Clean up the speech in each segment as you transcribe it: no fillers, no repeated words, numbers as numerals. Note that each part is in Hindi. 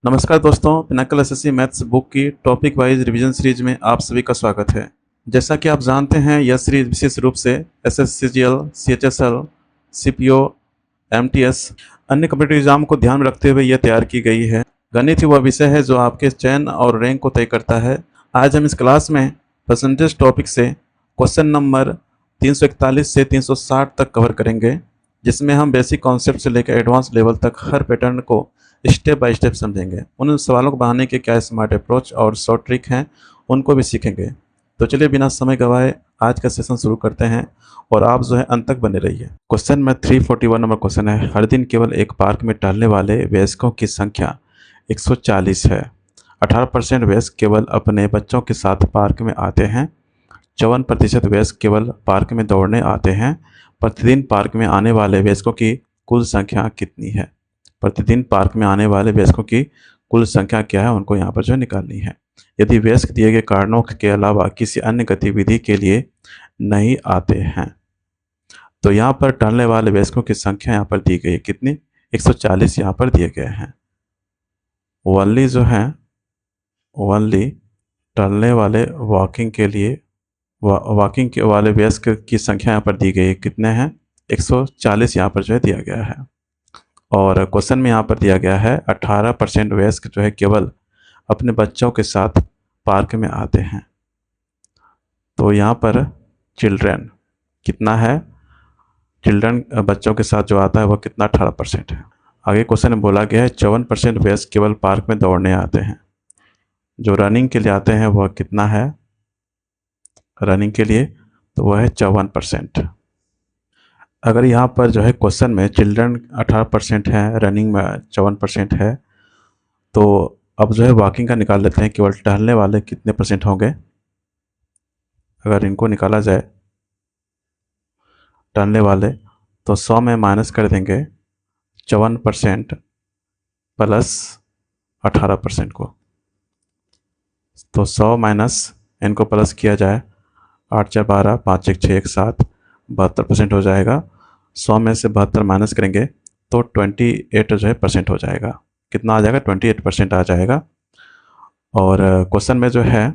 नमस्कार दोस्तों, पिनाकल एसएससी मैथ्स बुक की टॉपिक वाइज रिवीजन सीरीज में आप सभी का स्वागत है। जैसा कि आप जानते हैं, यह सीरीज विशेष रूप से एसएससीजीएल, सीएचएसएल, सीपीओ, एमटीएस, अन्य कॉम्पिटिटिव एग्जाम को ध्यान में रखते हुए यह तैयार की गई है। गणित ही वह विषय है जो आपके चयन और रैंक को तय करता है। आज हम इस क्लास में परसेंटेज टॉपिक से क्वेश्चन नंबर 341 से 360 तक कवर करेंगे, जिसमें हम बेसिक कॉन्सेप्ट से लेकर एडवांस लेवल तक हर पैटर्न को स्टेप बाय स्टेप समझेंगे। उन सवालों को बनाने के क्या स्मार्ट अप्रोच और शॉर्ट ट्रिक हैं, उनको भी सीखेंगे। तो चलिए बिना समय गवाए आज का सेशन शुरू करते हैं और आप जो है अंत तक बने रहिए। क्वेश्चन में 341 नंबर क्वेश्चन है। हर दिन केवल एक पार्क में टहलने वाले वयस्कों की संख्या 140 है। 18% वयस्क केवल अपने बच्चों के साथ पार्क में आते हैं। 54% वयस्क केवल पार्क में दौड़ने आते हैं। प्रतिदिन पार्क में आने वाले वयस्कों की कुल संख्या कितनी है? प्रतिदिन पार्क में आने वाले वयस्कों की कुल संख्या क्या है, उनको यहाँ पर जो निकालनी है। यदि वयस्क दिए गए कारणों के अलावा किसी अन्य गतिविधि के लिए नहीं आते हैं तो यहाँ पर टहलने वाले वयस्कों की संख्या यहाँ पर दी गई है कितनी? 140 यहाँ पर दिए गए हैं। ओनली जो है ओनली टहलने वाले वॉकिंग के लिए वॉकिंग के वाले वयस्क की संख्या यहाँ पर दी गई है। कितने हैं? 140 यहाँ पर जो है दिया गया है। और क्वेश्चन में यहाँ पर दिया गया है 18% वयस्क जो है केवल अपने बच्चों के साथ पार्क में आते हैं। तो यहाँ पर चिल्ड्रन कितना है? चिल्ड्रन बच्चों के साथ जो आता है वह कितना? 18% है। आगे क्वेश्चन में बोला गया है 54% वयस्क केवल पार्क में दौड़ने आते हैं। जो रनिंग के लिए आते हैं वह कितना है? रनिंग के लिए तो वह है 54%। अगर यहाँ पर जो है क्वेश्चन में चिल्ड्रन 18% है, रनिंग में 54% है, तो अब जो है वॉकिंग का निकाल लेते हैं। केवल टहलने वाले कितने परसेंट होंगे? अगर इनको निकाला जाए टहलने वाले तो 100 में माइनस कर देंगे 54% प्लस 18% को। तो 100 माइनस इनको प्लस किया जाए, 8 4 12, 5 1 6 1 7, 72% हो जाएगा। 100 में से 72 माइनस करेंगे तो 28 जो है परसेंट हो जाएगा। कितना आ जाएगा? 28% आ जाएगा। और क्वेश्चन में जो है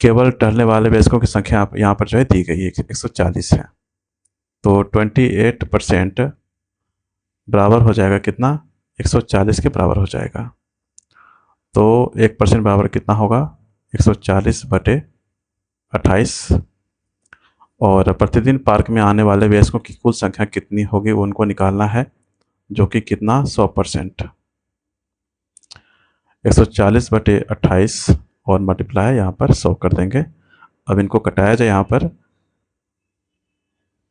केवल टहलने वाले वयस्कों की संख्या यहाँ पर जो है दी गई है 140 है। तो 28% बराबर हो जाएगा कितना? 140 के बराबर हो जाएगा। तो 1% बराबर कितना होगा? 140/28। और प्रतिदिन पार्क में आने वाले वयस्कों की कुल संख्या कितनी होगी, उनको निकालना है, जो कि कितना? 100%। 140/28 और मल्टीप्लाई यहाँ पर 100 कर देंगे। अब इनको कटाया जाए यहाँ पर,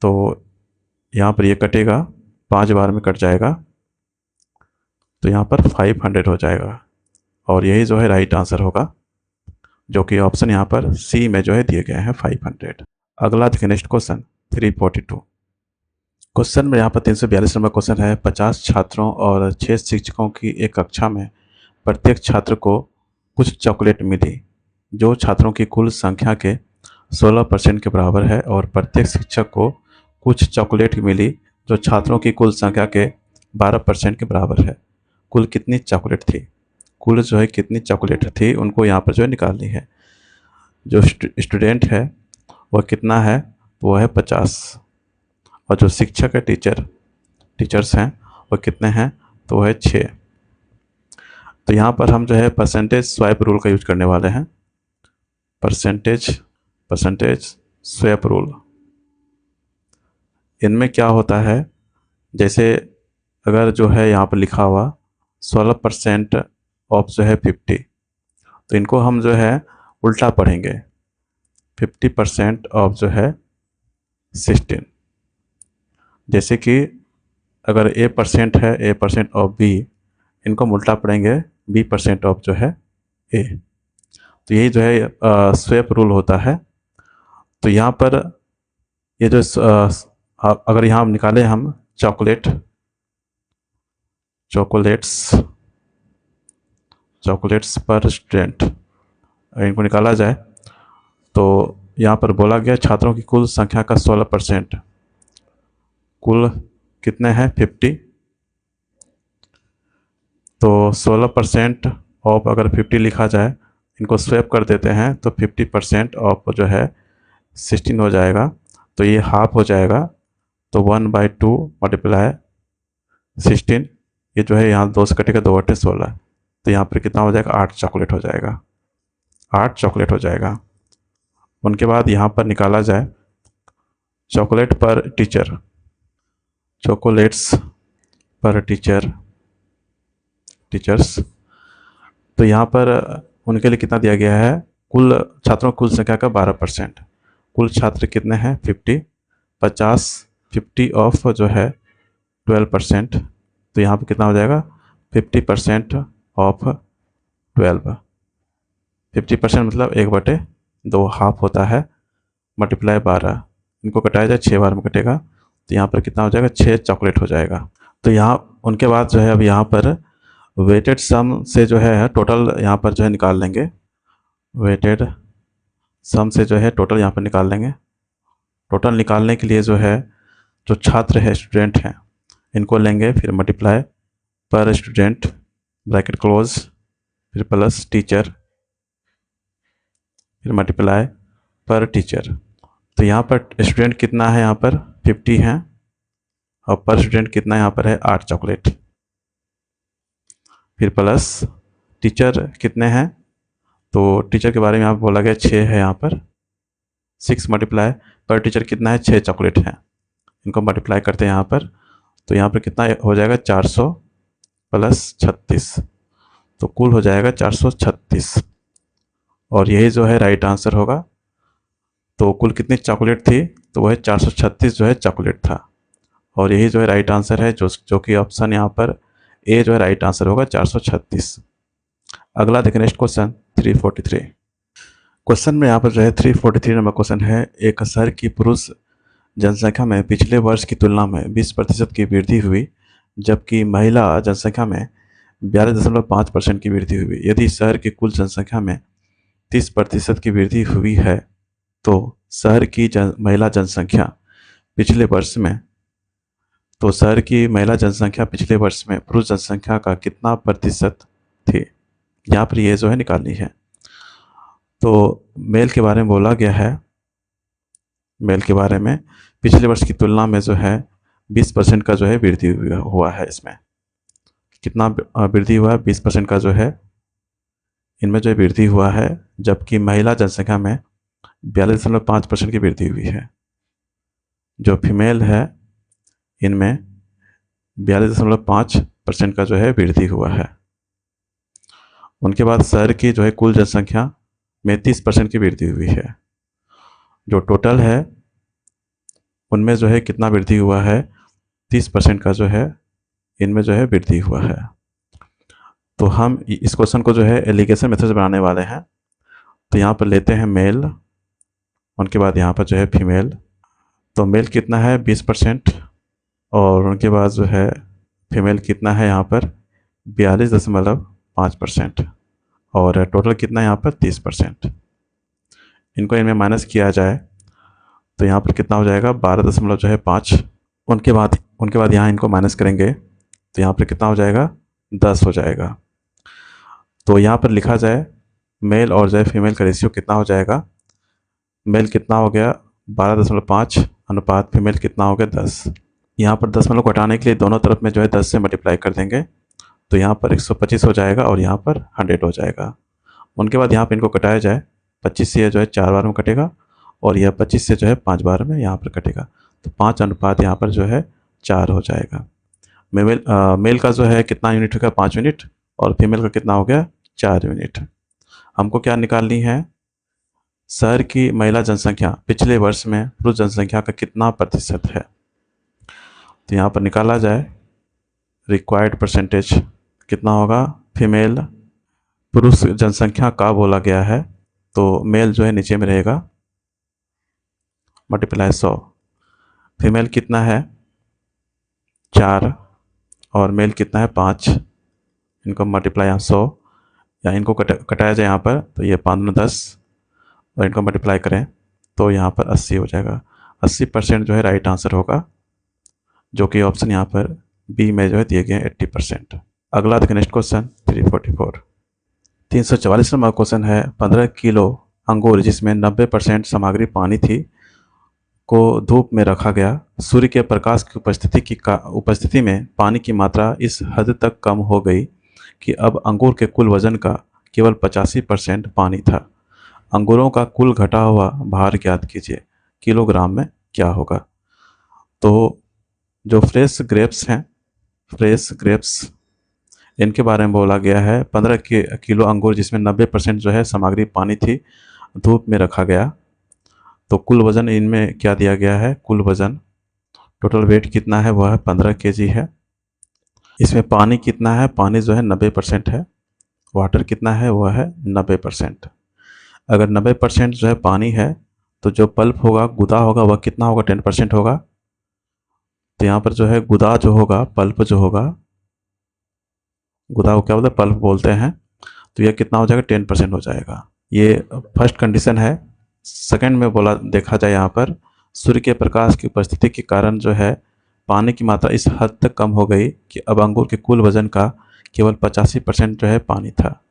तो यहाँ पर ये कटेगा, 5 बार में कट जाएगा, तो यहाँ पर 500 हो जाएगा। और यही जो है राइट आंसर होगा, जो कि ऑप्शन यहाँ पर सी में जो है दिए गए हैं 500। अगला देखिए नेक्स्ट क्वेश्चन 342। क्वेश्चन में यहाँ पर 342 नंबर क्वेश्चन है। 50 छात्रों और 6 शिक्षकों की एक कक्षा में प्रत्येक छात्र को कुछ चॉकलेट मिली, जो छात्रों की कुल संख्या के 16% के बराबर है, और प्रत्येक शिक्षक को कुछ चॉकलेट मिली जो छात्रों की कुल संख्या के 12% के बराबर है। कुल कितनी चॉकलेट थी? कुल जो है कितनी चॉकलेट थी, उनको यहाँ पर जो है निकालनी है। जो स्टूडेंट है वह कितना है? वो है 50। और जो शिक्षक है, टीचर्स हैं, वह कितने हैं? तो वह है 6। तो यहाँ पर हम जो है परसेंटेज स्वैप रूल का यूज करने वाले हैं। परसेंटेज स्वैप रूल, इनमें क्या होता है, जैसे अगर जो है यहाँ पर लिखा हुआ 16% ऑफ जो है 50, तो इनको हम जो है उल्टा पढ़ेंगे। 50% ऑफ जो है 16। जैसे कि अगर A% है, A% ऑफ B, इनको हम उल्टा पढ़ेंगे B% ऑफ जो है A। तो यही जो है स्वैप रूल होता है। तो यहाँ पर ये जो अगर यहाँ निकाले हम चॉकलेट्स पर स्टूडेंट, इनको निकाला जाए तो यहाँ पर बोला गया छात्रों की कुल संख्या का 16%, कुल कितने हैं? 50। तो 16% ऑफ अगर 50 लिखा जाए, इनको स्वैप कर देते हैं तो 50% ऑफ जो है 16 हो जाएगा, तो ये हाफ हो जाएगा। तो 1/2 मल्टीप्लाई 16, ये जो है यहाँ 2 से कटेगा, 2 बटे 16, तो यहाँ पर कितना हो जाएगा, 8 चॉकलेट हो जाएगा, 8 चॉकलेट हो जाएगा। उनके बाद यहाँ पर निकाला जाए चॉकलेट पर टीचर, चॉकलेट्स पर टीचर्स, तो यहाँ पर उनके लिए कितना दिया गया है, कुल छात्रों की कुल संख्या का 12%। कुल छात्र कितने हैं, 50, 50 ऑफ जो है 12%, तो यहाँ पर कितना हो जाएगा, 50% ऑफ 12, 50% मतलब 1/2 हाफ होता है, मल्टीप्लाई 12, इनको कटाया जाए 6 बार में कटेगा, तो यहाँ पर कितना हो जाएगा, 6 चॉकलेट हो जाएगा। तो यहाँ उनके बाद जो है अब यहाँ पर वेटेड सम से जो है टोटल यहाँ पर जो है निकाल लेंगे, वेटेड सम से जो है टोटल यहाँ पर निकाल लेंगे। टोटल निकालने के लिए जो है जो छात्र है, स्टूडेंट हैं, इनको लेंगे, फिर मल्टीप्लाई पर स्टूडेंट ब्रैकेट क्लोज, फिर प्लस टीचर, फिर मल्टीप्लाई पर टीचर। तो यहाँ पर स्टूडेंट कितना है, यहाँ पर 50 हैं, और पर स्टूडेंट कितना यहाँ पर है, 8 चॉकलेट, फिर प्लस टीचर कितने हैं, तो टीचर के बारे में यहाँ पर बोला गया 6 है, यहाँ पर 6 मल्टीप्लाई पर टीचर कितना है, 6 चॉकलेट हैं, इनको मल्टीप्लाई करते हैं यहाँ पर, तो यहाँ पर कितना हो जाएगा, 400 प्लस 36, तो कुल हो जाएगा 436, और यही जो है राइट आंसर होगा। तो कुल कितनी चॉकलेट थी, तो वह 436 जो है चॉकलेट था, और यही जो है राइट आंसर है, जो कि ऑप्शन यहाँ पर ए जो है राइट आंसर होगा, 436। अगला देखें नेक्स्ट क्वेश्चन 343। क्वेश्चन में यहाँ पर जो है 343 नंबर क्वेश्चन है, एक शहर की पुरुष जनसंख्या में पिछले वर्ष की तुलना में 20% की वृद्धि हुई, जबकि महिला जनसंख्या में 42.5% की वृद्धि हुई। यदि शहर की कुल जनसंख्या में 30% की वृद्धि हुई है, तो शहर की महिला जनसंख्या पिछले वर्ष में, तो शहर की महिला जनसंख्या पिछले वर्ष में पुरुष जनसंख्या का कितना प्रतिशत थी, यहाँ पर ये जो है निकालनी है। तो मेल के बारे में बोला गया है, मेल के बारे में पिछले वर्ष की तुलना में जो है 20% का जो है वृद्धि हुआ है, इसमें कितना वृद्धि हुआ है, 20% का जो है इनमें जो वृद्धि हुआ है, जबकि महिला जनसंख्या में 42.5% की वृद्धि हुई है। जो फीमेल है इनमें 42.5% का जो है वृद्धि हुआ है। उनके बाद शहर की जो है कुल जनसंख्या में 30% की वृद्धि हुई है। जो टोटल है उनमें जो है कितना वृद्धि हुआ है, 30% का जो है इनमें जो है वृद्धि हुआ है। तो हम इस क्वेश्चन को जो है एलिगेशन मेथड से बनाने वाले हैं। तो यहाँ पर लेते हैं मेल, उनके बाद यहाँ पर जो है फीमेल। तो मेल कितना है 20%, और उनके बाद जो है फीमेल कितना है यहाँ पर 42.5%, और टोटल कितना है यहाँ पर 30%। इनको इनमें माइनस किया जाए तो यहाँ पर कितना हो जाएगा 12.5। उनके बाद यहाँ इनको माइनस करेंगे तो यहाँ पर कितना हो जाएगा 10 हो जाएगा। तो यहाँ पर लिखा जाए मेल और जो है फीमेल का रेशियो कितना हो जाएगा, मेल कितना हो गया 12.5 अनुपात फीमेल कितना हो गया 10। यहाँ पर 10 मतलब घटाने के लिए दोनों तरफ में जो है 10 से मल्टीप्लाई कर देंगे, तो यहाँ पर 125 हो जाएगा और यहाँ पर 100 हो जाएगा। उनके बाद यहाँ पर इनको कटाया जाए, 25 से जो है 4 बार में कटेगा, और यह 25 से जो है 5 बार में यहाँ पर कटेगा, तो 5 अनुपात यहाँ पर जो है 4 हो जाएगा। मेल का जो है कितना यूनिट होगा 5 यूनिट, और फीमेल का कितना हो गया 4 यूनिट। हमको क्या निकालनी है, शहर की महिला जनसंख्या पिछले वर्ष में पुरुष जनसंख्या का कितना प्रतिशत है। तो यहाँ पर निकाला जाए रिक्वायर्ड परसेंटेज कितना होगा, फीमेल पुरुष जनसंख्या का बोला गया है, तो मेल जो है नीचे में रहेगा मल्टीप्लाई 100, फीमेल कितना है 4 और मेल कितना है 5, इनको मल्टीप्लाई 100 या इनको कटाया जाए यहाँ पर, तो ये 5 में 10 और इनको मल्टीप्लाई करें तो यहाँ पर 80 हो जाएगा। 80% जो है राइट आंसर होगा, जो कि ऑप्शन यहाँ पर बी में जो है दिए गए 80%। अगला देखिए नेक्स्ट क्वेश्चन 344। 344 नंबर क्वेश्चन है 15 किलो अंगूर जिसमें 90% सामग्री पानी थी को धूप में रखा गया। सूर्य के प्रकाश की उपस्थिति में पानी की मात्रा इस हद तक कम हो गई कि अब अंगूर के कुल वजन का केवल 85% पानी था। अंगूरों का कुल घटा हुआ भार ज्ञात कीजिए, किलोग्राम में क्या होगा। तो जो फ्रेश ग्रेप्स हैं, फ्रेश ग्रेप्स, इनके बारे में बोला गया है 15 किलो अंगूर जिसमें 90% जो है सामग्री पानी थी, धूप में रखा गया। तो कुल वज़न इनमें क्या दिया गया है, कुल वज़न टोटल वेट कितना है, वह 15 केजी है। इसमें पानी कितना है, पानी जो है 90% है। वाटर कितना है, वह है 90%। अगर 90% जो है पानी है तो जो पल्प होगा, गुदा होगा, वह कितना होगा, 10% होगा। तो यहाँ पर जो है गुदा जो होगा, पल्प जो होगा, गुदा को क्या बोलते हैं, पल्प बोलते हैं। तो यह कितना हो जाएगा, 10% हो जाएगा। ये फर्स्ट कंडीशन है। सेकंड में बोला, देखा जाए यहाँ पर सूर्य के प्रकाश की उपस्थिति के कारण जो है पानी की मात्रा इस हद तक कम हो गई कि अब अंगूर के कुल वजन का केवल 85% जो है पानी था।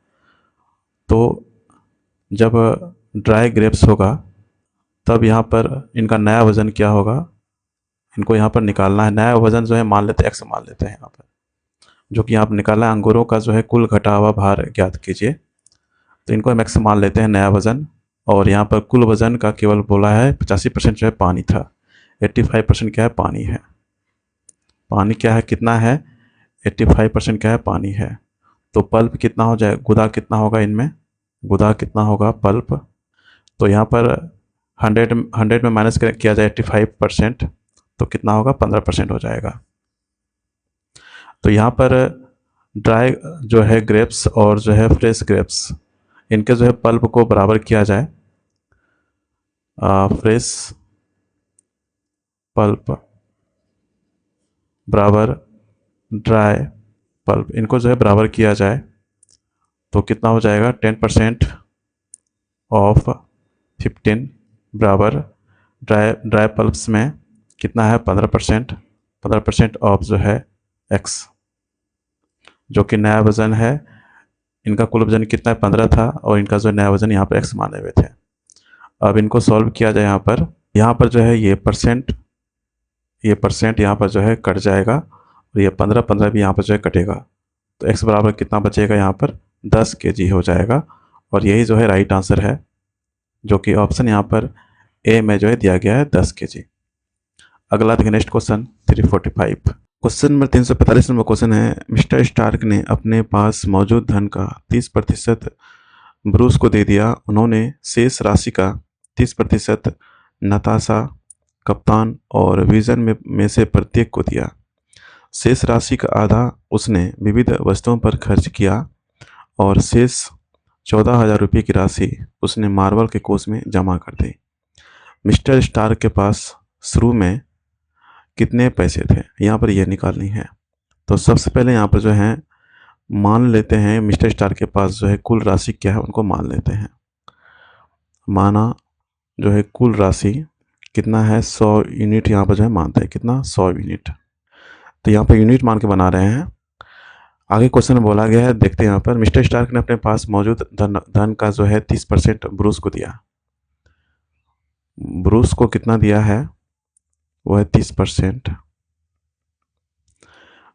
तो जब ड्राई ग्रेप्स होगा तब यहाँ पर इनका नया वज़न क्या होगा, इनको यहाँ पर निकालना है। नया वज़न जो है मान लेते हैं, एक्स मान लेते हैं यहाँ पर, जो कि यहाँ पर निकालना है। अंगूरों का जो है कुल घटा हुआ भार ज्ञात कीजिए। तो इनको हम एक्स मान लेते हैं, नया वज़न। और यहाँ पर कुल वज़न का केवल बोला है 85% जो है पानी था, 85% क्या है, पानी है। पानी क्या है, कितना है, 85% क्या है, पानी है। तो पल्प कितना हो जाए, गुदा कितना होगा, इनमें गुदा कितना होगा, पल्प। तो यहाँ पर 100 में माइनस किया जाए 85%, तो कितना होगा, 15% हो जाएगा। तो यहाँ पर ड्राई जो है ग्रेप्स और जो है फ्रेश ग्रेप्स, इनके जो है पल्प को बराबर किया जाए। फ्रेश पल्प बराबर ड्राई पल्प, इनको जो है बराबर किया जाए तो कितना हो जाएगा, 10% ऑफ 15 बराबर ड्राई पल्प्स में कितना है, 15% ऑफ जो है एक्स, जो कि नया वज़न है। इनका कुल वज़न कितना है, 15 था, और इनका जो नया वज़न यहाँ पर एक्स माने हुए थे। अब इनको सॉल्व किया जाए। यहाँ पर जो है ये परसेंट यहाँ पर जो है कट जाएगा, और ये 15 भी यहाँ पर जो है कटेगा। तो x बराबर कितना बचेगा, यहाँ पर 10 kg हो जाएगा। और यही जो है राइट आंसर है, जो कि ऑप्शन यहाँ पर ए में जो है दिया गया है, 10 kg। अगला देखिए next question 345। Question number 345 number question है, मिस्टर स्टार्क ने अपने पास मौजूद धन का 30% ब्रूस को दे दिया। उन्होंने शेष राशि का 30% नताशा, कप्तान और विजन में से प्रत्येक को दिया। शेष राशि का आधा उसने विविध वस्तुओं पर खर्च किया और शेष 14,000 रुपये की राशि उसने मार्बल के कोष में जमा कर दी। मिस्टर स्टार्क के पास शुरू में कितने पैसे थे, यहाँ पर यह निकालनी है। तो सबसे पहले यहाँ पर जो है मान लेते हैं मिस्टर स्टार्क के पास जो है कुल राशि क्या है, उनको मान लेते हैं। माना जो है कुल राशि कितना है, 100 यूनिट यहाँ पर जो है मानते हैं, कितना, 100 यूनिट। तो यहाँ पर यूनिट मान के बना रहे हैं। आगे क्वेश्चन में बोला गया है, देखते हैं यहाँ पर, मिस्टर स्टार्क ने अपने पास मौजूद धन का जो है 30% ब्रूस को दिया। ब्रूस को कितना दिया है, वो है 30%।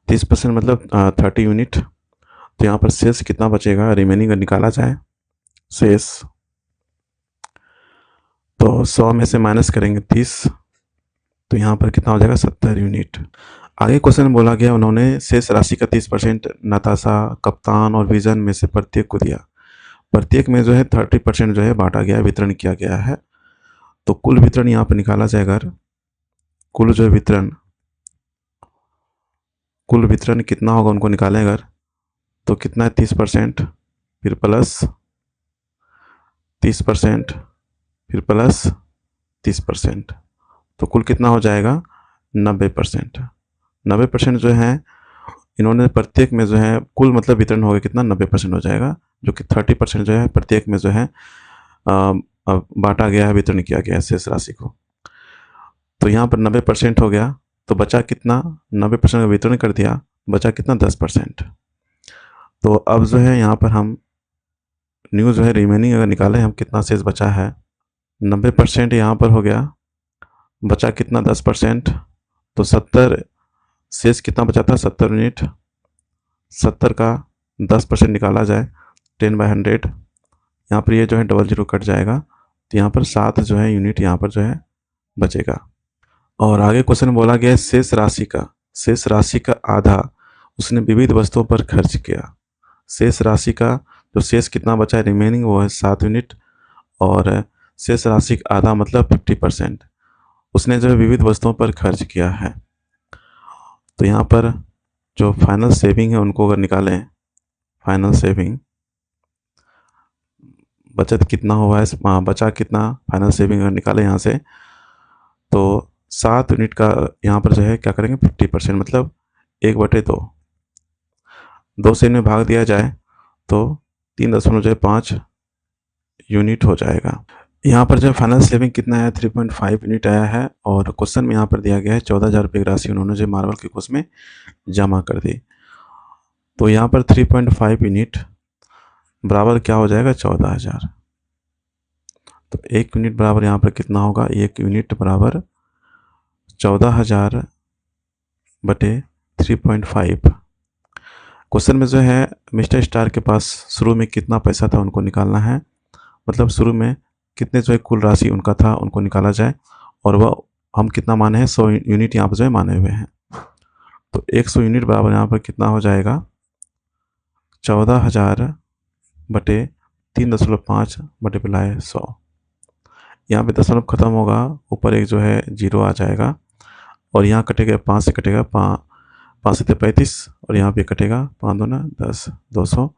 30% मतलब 30 यूनिट। तो यहाँ पर शेष कितना बचेगा, रिमेनिंग निकाला जाए। शेष तो 100 में से माइनस करेंगे 30, तो यहाँ पर कितना हो जाएगा, 70 यूनिट। आगे क्वेश्चन में बोला गया, उन्होंने शेष राशि का 30% नताशा, कप्तान और विजन में से प्रत्येक को दिया। प्रत्येक में जो है 30% जो है बांटा गया, वितरण किया गया है। तो कुल वितरण यहाँ पर निकाला जाएगा। कुल जो वितरण, कुल वितरण कितना होगा, उनको निकालेंगे। तो कितना है, 30%, फिर प्लस 30%, फिर प्लस 30%, तो कुल कितना हो जाएगा, 90%। 90% जो है इन्होंने प्रत्येक में जो है कुल मतलब वितरण हो गया कितना, 90% हो जाएगा, जो कि 30% जो है प्रत्येक में जो है बांटा गया है, वितरण किया गया है शेष राशि को। तो यहाँ पर 90% हो गया, तो बचा कितना, 90% का वितरण कर दिया, बचा कितना, 10%। तो अब जो है यहाँ पर हम न्यू जो है रिमेनिंग अगर निकालें हम कितना शेष बचा है, 90% यहाँ पर हो गया, बचा कितना 10%, तो 70 शेष कितना बचा था 70 यूनिट, 70 का 10% निकाला जाए 10/100, यहाँ पर ये जो है डबल जीरो कट जाएगा, तो यहाँ पर 7 जो है यूनिट यहाँ पर जो है बचेगा। और आगे क्वेश्चन में बोला गया है शेष राशि का आधा उसने विविध वस्तुओं पर खर्च किया। शेष राशि का जो शेष कितना बचा है रिमेनिंग वो है 7 यूनिट, और शेष राशि का आधा मतलब 50% उसने जो है विविध वस्तुओं पर खर्च किया है। तो यहाँ पर जो फाइनल सेविंग है उनको अगर निकालें, फाइनल सेविंग बचत कितना हुआ है, बचा कितना, फाइनल सेविंग अगर निकालें यहाँ से तो 7 यूनिट का यहाँ पर जो है क्या करेंगे 50% मतलब 1/2, 2 से इनमें भाग दिया जाए तो 3.5 यूनिट हो जाएगा। यहाँ पर जो फाइनल सेविंग कितना है 3.5 यूनिट आया है, और क्वेश्चन में यहाँ पर दिया गया है 14,000 रुपये की राशि उन्होंने जो मार्बल के कोष में जमा कर दी। तो यहाँ पर 3.5 यूनिट बराबर क्या हो जाएगा 14,000, तो 1 यूनिट बराबर यहाँ पर कितना होगा, 1 यूनिट बराबर 14,000 बटे 3.5। क्वेश्चन में जो है मिस्टर स्टार के पास शुरू में कितना पैसा था उनको निकालना है, मतलब शुरू में कितने जो है कुल राशि उनका था उनको निकाला जाए, और वह हम कितना माने हैं 100 यूनिट यहाँ पर जो है माने हुए हैं। तो 100 यूनिट बराबर यहाँ पर कितना हो जाएगा 14,000 बटे 3.5 मल्टीप्लाई 100, यहाँ पे दशमलव खत्म होगा, ऊपर एक जो है जीरो आ जाएगा, और यहाँ कटेगा 5 से कटेगा 5 से 35, और यहाँ पे कटेगा 5 दूना 10 200,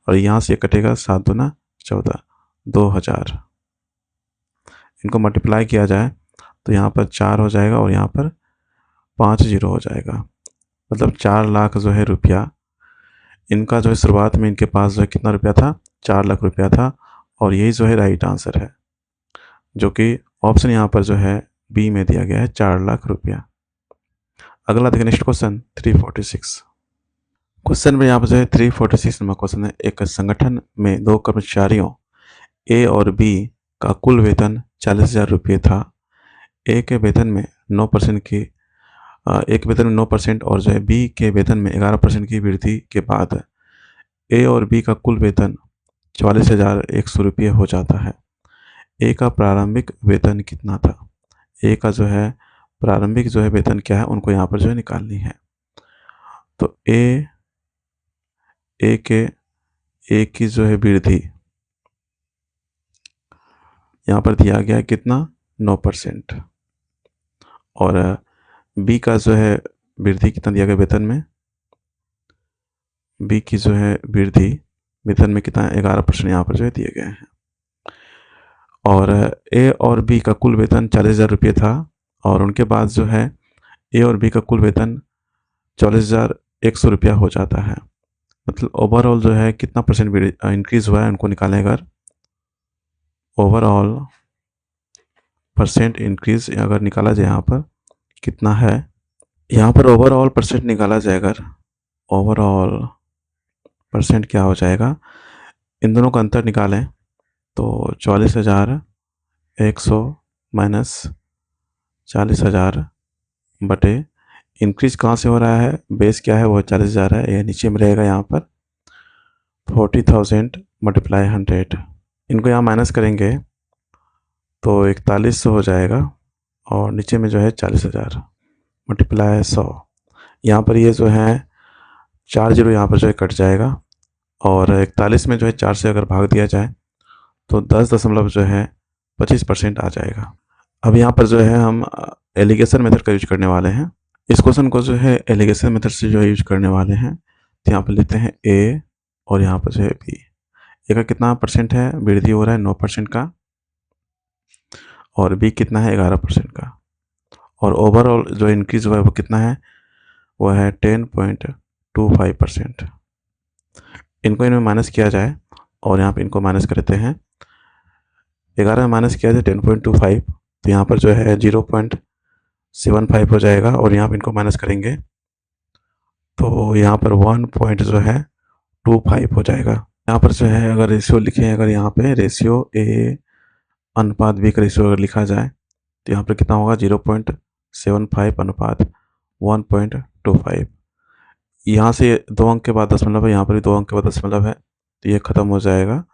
और यहाँ से कटेगा 7 दूना 14 2000। इनको मल्टीप्लाई किया जाए तो यहाँ पर 4 हो जाएगा और यहाँ पर 5 जीरो हो जाएगा, मतलब 4 लाख जो है रुपया इनका जो है शुरुआत में इनके पास जो है कितना रुपया था 4 लाख रुपया था, और यही जो है राइट आंसर है, जो कि ऑप्शन यहाँ पर जो है बी में दिया गया है 4 लाख रुपया। अगला देखिए नेक्स्ट क्वेश्चन 346। क्वेश्चन में यहाँ पर जो है 346 नंबर क्वेश्चन है, एक संगठन में 2 कर्मचारियों ए और बी का कुल वेतन 40,000 रुपये था। ए के वेतन में 9% की एक वेतन में 9% और जो है बी के वेतन में 11% की वृद्धि के बाद ए और बी का कुल वेतन 44,100 रुपये हो जाता है। ए का प्रारंभिक वेतन कितना था, ए का जो है प्रारंभिक जो है वेतन क्या है उनको यहाँ पर जो है निकालनी है। तो ए की जो है वृद्धि यहाँ पर दिया गया है कितना 9%, और बी का जो है वृद्धि कितना दिया गया वेतन में, बी की जो है वृद्धि वेतन में कितना 11% यहाँ पर जो है दिए गए हैं, और ए और बी का कुल वेतन 40,000 रुपये था, और उनके बाद जो है ए और बी का कुल वेतन 44,100 रुपया हो जाता है, मतलब ओवरऑल जो है कितना परसेंट इंक्रीज हुआ है उनको निकालें अगर ओवरऑल परसेंट इंक्रीज अगर निकाला जाए यहाँ पर कितना है, यहाँ पर ओवरऑल परसेंट निकाला जाए अगर ओवरऑल परसेंट क्या हो जाएगा, इन दोनों का अंतर निकालें तो 44,100 माइनस 40,000 बटे इंक्रीज कहाँ से हो रहा है, बेस क्या है वो 40,000 है, ये नीचे में रहेगा यहाँ पर 40,000 मल्टीप्लाई 100, इनको यहाँ माइनस करेंगे तो 4100 हो जाएगा, और नीचे में जो है 40,000 मल्टीप्लाई 100, यहाँ पर ये जो है 4 जीरो यहाँ पर जो है कट जाएगा, और 41 में जो है 4 से अगर भाग दिया जाए तो 10.25% आ जाएगा। अब यहाँ पर जो है हम एलिगेशन मेथड का यूज करने वाले हैं, इस क्वेश्चन को जो है एलिगेशन मेथड से जो है यूज करने वाले हैं, तो यहाँ पर लेते हैं ए और यहाँ पर जो है बी, ए का कितना परसेंट है वृद्धि हो रहा है 9% का, और बी कितना है 11% का, और ओवरऑल जो इंक्रीज हुआ है वो कितना है, वो है 10.25%। इनको इनमें माइनस किया जाए और यहाँ पे इनको माइनस करते हैं, 11 में माइनस किया जाए 10.25, तो यहाँ पर जो है 0.75 हो जाएगा, और यहाँ पे इनको माइनस करेंगे तो यहाँ पर 1 पॉइंट जो है 1.25 हो जाएगा। यहाँ पर जो है अगर रेशियो लिखें, अगर यहाँ पे रेशियो ए अनुपात बी का रेशियो अगर लिखा जाए तो यहाँ पर कितना होगा 0.75 अनुपात 1.25। यहाँ से 2 अंक के बाद दशमलव है, यहाँ पर भी 2 अंक के बाद दशमलव है, तो ये खत्म हो जाएगा।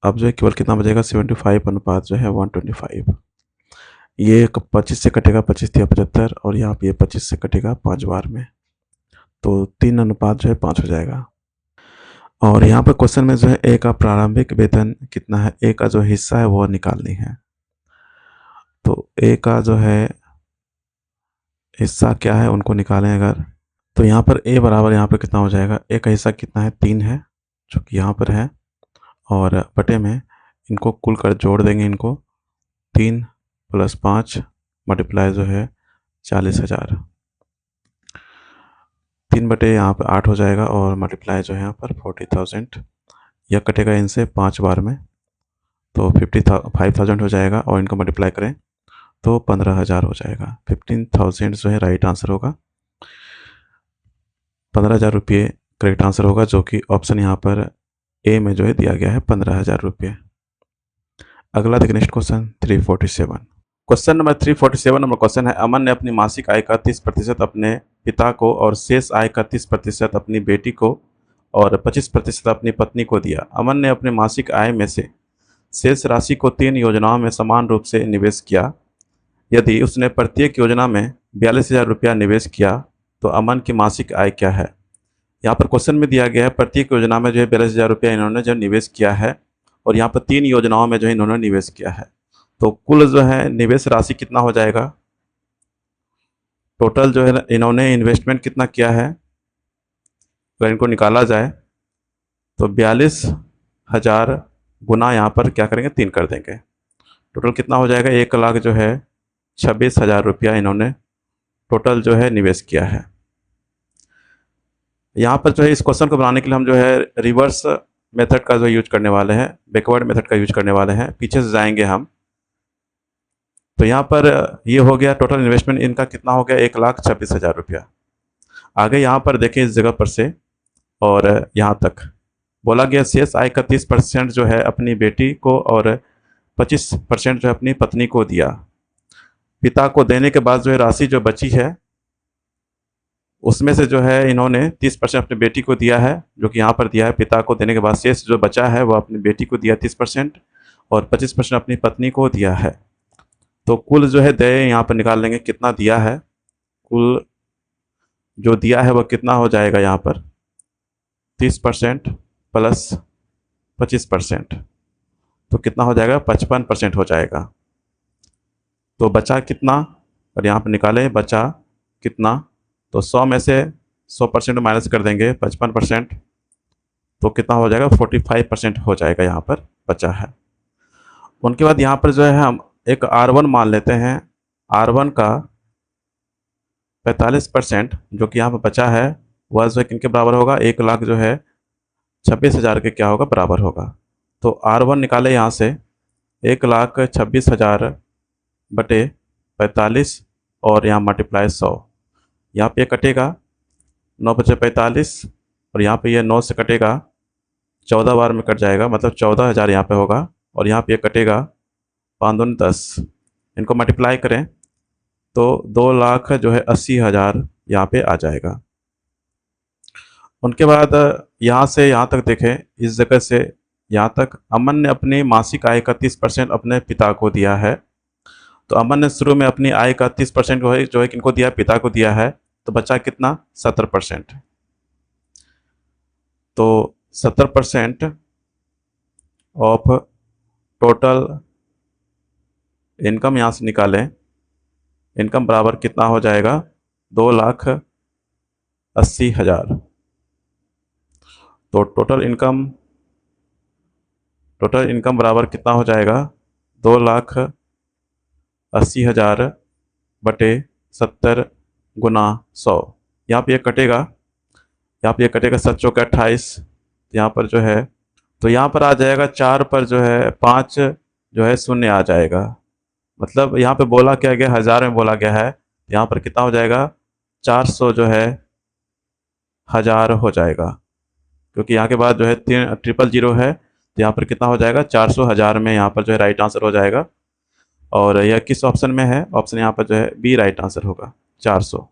अब जो है केवल कितना बचेगा 75 अनुपात जो है 125। ये 25 से कटेगा, 25 या 75, और यहाँ पे 25 से कटेगा 5 बार में, तो 3 अनुपात जो है 5 हो जाएगा। और यहाँ पर क्वेश्चन में जो है ए का प्रारंभिक वेतन कितना है, ए का जो हिस्सा है वो निकालनी है। तो ए का जो है हिस्सा क्या है उनको निकालें अगर, तो यहाँ पर ए बराबर यहाँ पर कितना हो जाएगा, ए का हिस्सा कितना है 3 है जो कि यहाँ पर है, और बटे में इनको कुल कर जोड़ देंगे, इनको 3 + 5 मल्टीप्लाई जो है 40,000, 3 बटे यहाँ पर 8 हो जाएगा, और मल्टीप्लाई जो है यहाँ पर 40,000। यह कटेगा इनसे 5 बार में, तो 55,000 हो जाएगा, और इनको मल्टीप्लाई करें तो 15,000 हो जाएगा। 15,000 जो है राइट आंसर होगा, 15,000 रुपये करेक्ट आंसर होगा, जो कि ऑप्शन यहाँ पर ए में जो है दिया गया है 15,000 रुपये। अगला देखिए next question 347। Question number 347 number question है, अमन ने अपनी मासिक आय का 30% अपने पिता को और शेष आय का 30% अपनी बेटी को और 25% अपनी पत्नी को दिया। अमन ने अपने मासिक आय में से शेष राशि को 3 योजनाओं में समान रूप से निवेश किया। यदि उसने प्रत्येक योजना में 42,000 रुपया निवेश किया तो अमन की मासिक आय क्या है। यहाँ पर क्वेश्चन में दिया गया है प्रत्येक योजना में जो है 42,000 रुपया इन्होंने जो निवेश किया है, और यहाँ पर 3 योजनाओं में जो है इन्होंने निवेश किया है। तो कुल जो है निवेश राशि कितना हो जाएगा, टोटल जो है इन्होंने इन्वेस्टमेंट कितना किया है, अगर इनको निकाला जाए तो 42,000 गुना यहाँ पर क्या करेंगे 3 कर देंगे, टोटल कितना हो जाएगा 1,00,000 जो है 26,000 रुपया इन्होंने टोटल जो है निवेश किया है। यहाँ पर जो है इस क्वेश्चन को बनाने के लिए हम जो है रिवर्स मेथड का जो यूज करने वाले हैं, बैकवर्ड मेथड का यूज करने वाले हैं, पीछे से जाएंगे हम। तो यहाँ पर ये हो गया टोटल इन्वेस्टमेंट इनका कितना हो गया 1,26,000 रुपया। आगे यहाँ पर देखें इस जगह पर से और यहाँ तक बोला गया शेष आय का 30% जो है अपनी बेटी को और 25% जो है अपनी पत्नी को दिया। पिता को देने के बाद जो है राशि जो बची है उसमें से जो है इन्होंने 30% अपनी बेटी को दिया है, जो कि यहाँ पर दिया है। पिता को देने के बाद शेष जो बचा है वो अपनी बेटी को दिया 30%, और 25% अपनी पत्नी को दिया है। तो कुल जो है देय यहाँ पर निकाल लेंगे कितना दिया है, कुल जो दिया है वह कितना हो जाएगा, यहाँ पर 30% प्लस 25%, तो कितना हो जाएगा 55% हो जाएगा। तो बचा कितना, और यहाँ पर निकालें बचा कितना, तो 100 में से 100% माइनस कर देंगे 55%, तो कितना हो जाएगा 45% हो जाएगा, यहाँ पर बचा है। उनके बाद यहाँ पर जो है हम एक R1 मान लेते हैं, R1 का 45% जो कि यहाँ पर बचा है वह जो है किनके बराबर होगा, 1,00,000 जो है 26,000 के क्या होगा बराबर होगा। तो R1 निकाले यहाँ से 1,26,000 बटे 45 और यहाँ मल्टीप्लाई 100, यहाँ पे कटेगा 9 बचे 45, और यहाँ पे ये 9 से कटेगा 14 बार में कट जाएगा, मतलब 14,000 यहाँ पे होगा, और यहाँ पे कटेगा 5 दूनी 10, इनको मल्टीप्लाई करें तो 2,00,000 जो है 80,000 यहाँ पे आ जाएगा। उनके बाद यहाँ से यहाँ तक देखें, इस जगह से यहाँ तक अमन ने अपनी मासिक आय का 30% अपने पिता को दिया है। तो अमन ने शुरू में अपनी आय का 30% जो है किनको दिया, पिता को दिया है, तो बचा कितना 70%। तो 70% ऑफ टोटल इनकम यहाँ से निकालें, इनकम बराबर कितना हो जाएगा 2,80,000। तो टोटल इनकम बराबर कितना हो जाएगा 2,80,000 बटे 70 गुना 100। यहाँ पे ये कटेगा, 7 चौके 28, यहाँ पर जो है तो यहाँ पर आ जाएगा 4 पर जो है 5 जो है शून्य आ जाएगा, मतलब यहाँ पे बोला क्या गया 1000 में बोला गया है, यहाँ पर कितना हो जाएगा 400 जो है 1000 हो जाएगा। क्योंकि यहाँ के बाद जो है 300 है, तो यहाँ पर कितना हो जाएगा 400 हज़ार में यहाँ पर जो है राइट आंसर हो जाएगा। और यह किस ऑप्शन में है? ऑप्शन यहाँ पर जो है बी राइट आंसर होगा, 400।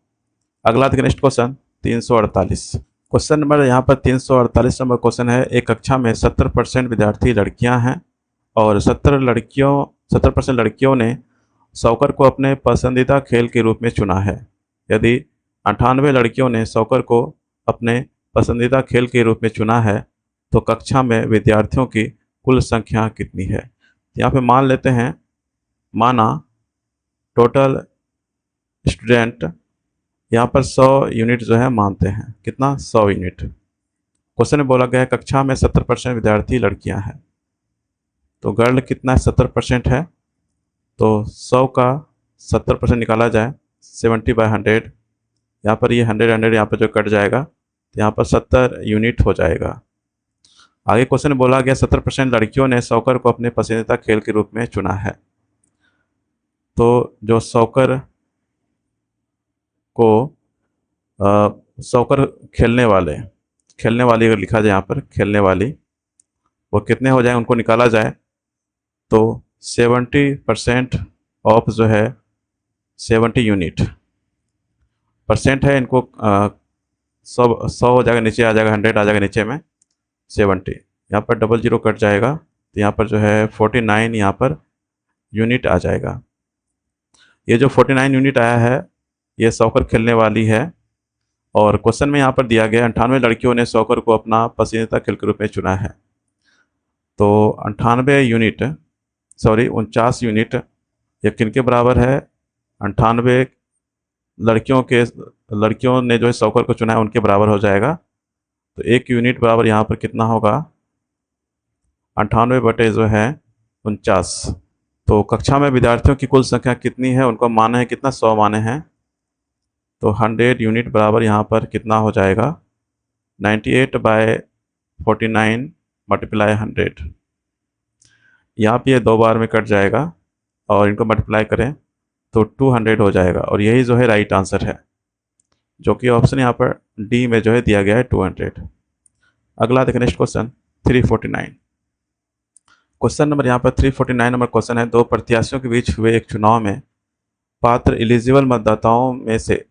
अगला देखिए नेक्स्ट क्वेश्चन 348। क्वेश्चन नंबर यहाँ पर 348 नंबर क्वेश्चन है, एक कक्षा में 70% विद्यार्थी लड़कियां हैं और 70% लड़कियों ने सॉकर को अपने पसंदीदा खेल के रूप में चुना है। यदि 98 लड़कियों ने सॉकर को अपने पसंदीदा खेल के रूप में चुना है तो कक्षा में विद्यार्थियों की कुल संख्या कितनी है? यहाँ पे मान लेते हैं, माना टोटल स्टूडेंट यहाँ पर 100 यूनिट जो है मानते हैं। कितना? 100 यूनिट। क्वेश्चन में बोला गया है कक्षा में 70% विद्यार्थी लड़कियां हैं, तो गर्ल कितना 70% है, तो 100 का 70% निकाला जाए 70/100, यहाँ पर ये 100 यहाँ पर जो कट जाएगा तो यहाँ पर 70 यूनिट हो जाएगा। आगे क्वेश्चन में बोला गया 70% लड़कियों ने सॉकर को अपने पसंदीदा खेल के रूप में चुना है, तो जो सॉकर को सॉकर खेलने वाली अगर लिखा जाए यहाँ पर खेलने वाली, वो कितने हो जाए उनको निकाला जाए तो 70% ऑफ जो है 70 यूनिट परसेंट है, इनको 100 हो जाएगा, नीचे आ जाएगा 100 आ जाएगा नीचे में 70, यहाँ पर 00 कट जाएगा तो यहाँ पर जो है 49 यहाँ पर यूनिट आ जाएगा। ये जो 49 यूनिट आया है ये सॉकर खेलने वाली है। और क्वेश्चन में यहाँ पर दिया गया 98 लड़कियों ने सॉकर को अपना पसंदीदा खेल के रूप में चुना है, तो 49 यूनिट ये किनके बराबर है? 98 लड़कियों ने जो है सॉकर को चुना है उनके बराबर हो जाएगा। तो 1 यूनिट बराबर यहाँ पर कितना होगा? 98 बटे जो है 49। तो कक्षा में विद्यार्थियों की कुल संख्या कितनी है? उनको माने हैं कितना? 100 माने हैं, तो 100 यूनिट बराबर यहाँ पर कितना हो जाएगा? 98/49 मल्टीप्लाई 100। यहाँ पे ये 2 बार में कट जाएगा और इनको मल्टीप्लाई करें तो 200 हो जाएगा, और यही जो है राइट आंसर है, जो कि ऑप्शन यहाँ पर डी में जो है दिया गया है 200। अगला देखें नेक्स्ट क्वेश्चन 349। क्वेश्चन नंबर यहाँ पर 349 नंबर क्वेश्चन है, दो प्रत्याशियों के बीच हुए एक चुनाव में पात्र एलिजिबल मतदाताओं में से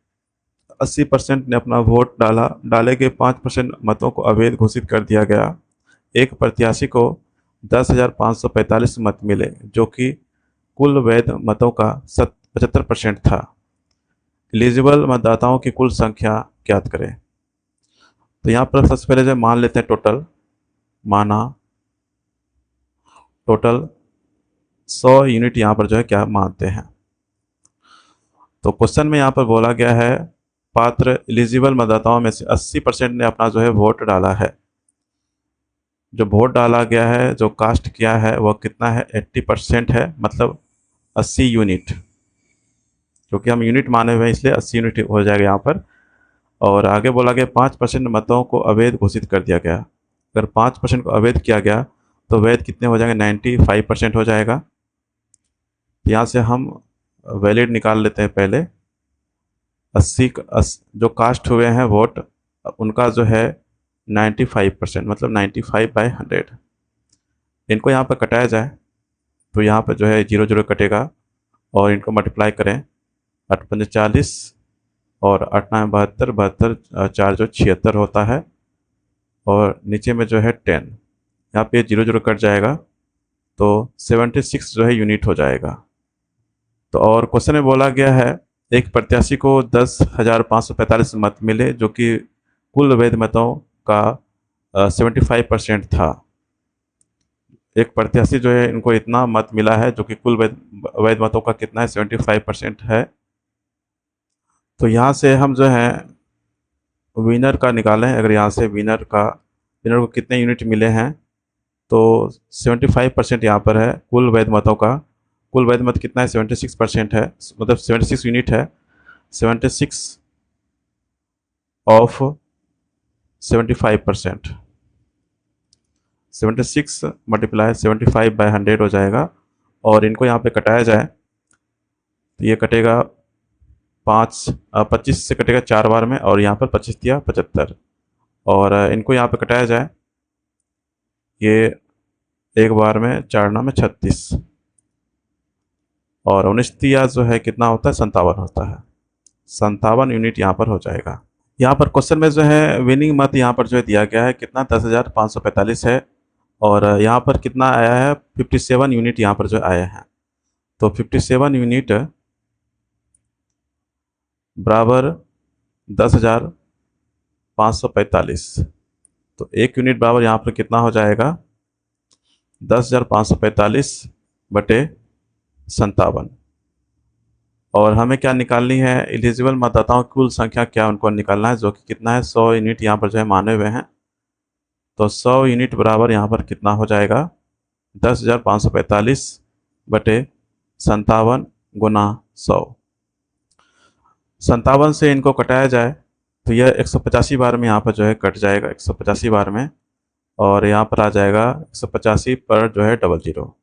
80% ने अपना वोट डाले गए 5% मतों को अवैध घोषित कर दिया गया। एक प्रत्याशी को 10,545 मत मिले, जो कि कुल वैध मतों का 75% था। एलिजिबल मतदाताओं की कुल संख्या ज्ञात करें। तो यहाँ पर सबसे पहले जो मान लेते हैं टोटल, माना टोटल 100 यूनिट यहाँ पर जो है क्या मानते हैं। तो क्वेश्चन में यहाँ पर बोला गया है पात्र एलिजिबल मतदाताओं में से 80% ने अपना जो है वोट डाला है। जो वोट डाला गया है, जो कास्ट किया है, वह कितना है? 80% है, मतलब 80 यूनिट, क्योंकि हम यूनिट माने हुए हैं इसलिए 80 यूनिट हो जाएगा यहाँ पर। और आगे बोला गया 5% मतों को अवैध घोषित कर दिया गया। अगर 5% को अवैध किया गया तो वैध कितने हो जाएंगे? 95% हो जाएगा। यहाँ से हम वैलिड निकाल लेते हैं पहले। 80 जो कास्ट हुए हैं वोट, उनका जो है 95%, मतलब 95/100। इनको यहाँ पर कटाया जाए तो यहाँ पर जो है 0 कटेगा और इनको मल्टीप्लाई करें 8 पंजे 40 और 8 9 72, 72 4 जो 76 होता है, और नीचे में जो है 10, यहाँ पे 0 कट जाएगा तो 76 जो है यूनिट हो जाएगा। तो और क्वेश्चन में बोला गया है एक प्रत्याशी को 10,545 मत मिले, जो कि कुल वैध मतों का 75% था। एक प्रत्याशी जो है इनको इतना मत मिला है, जो कि कुल वैध मतों का कितना है? 75% है। तो यहाँ से हम जो है विनर का निकालें। अगर यहाँ से विनर को कितने यूनिट मिले हैं, तो 75% यहाँ पर है कुल वैध मतों का। कुल वैध मत कितना है? 76% है, मतलब 76 यूनिट है। 76 ऑफ 75%, 76 मल्टीप्लाई 75/100 हो जाएगा। और इनको यहाँ पे कटाया जाए तो ये कटेगा 25 से कटेगा 4 बार में, और यहाँ पर 25 दिया 75, और इनको यहाँ पे कटाया जाए, ये एक बार में 4 में 36 और 19 तिया जो है कितना होता है, 57 होता है। 57 यूनिट यहाँ पर हो जाएगा। यहाँ पर क्वेश्चन में जो है विनिंग मत यहाँ पर जो है दिया गया है कितना, 10,545 है। और यहाँ पर कितना आया है, 57 यूनिट यहाँ पर जो आया है। तो 57 यूनिट बराबर 10,545। तो 1 यूनिट बराबर यहाँ पर कितना हो जाएगा, 10,545 बटे 57। और हमें क्या निकालनी है, एलिजिबल मतदाताओं की कुल संख्या क्या उनको निकालना है, जो कि कितना है, 100 यूनिट यहाँ पर जो है माने हुए हैं। तो 100 यूनिट बराबर यहाँ पर कितना हो जाएगा, 10,545 बटे 57 गुना 100। 57 से इनको कटाया जाए तो यह 185 बार में यहाँ पर जो है कट जाएगा, 185 बार में। और यहाँ पर आ जाएगा 185 पर जो है 00,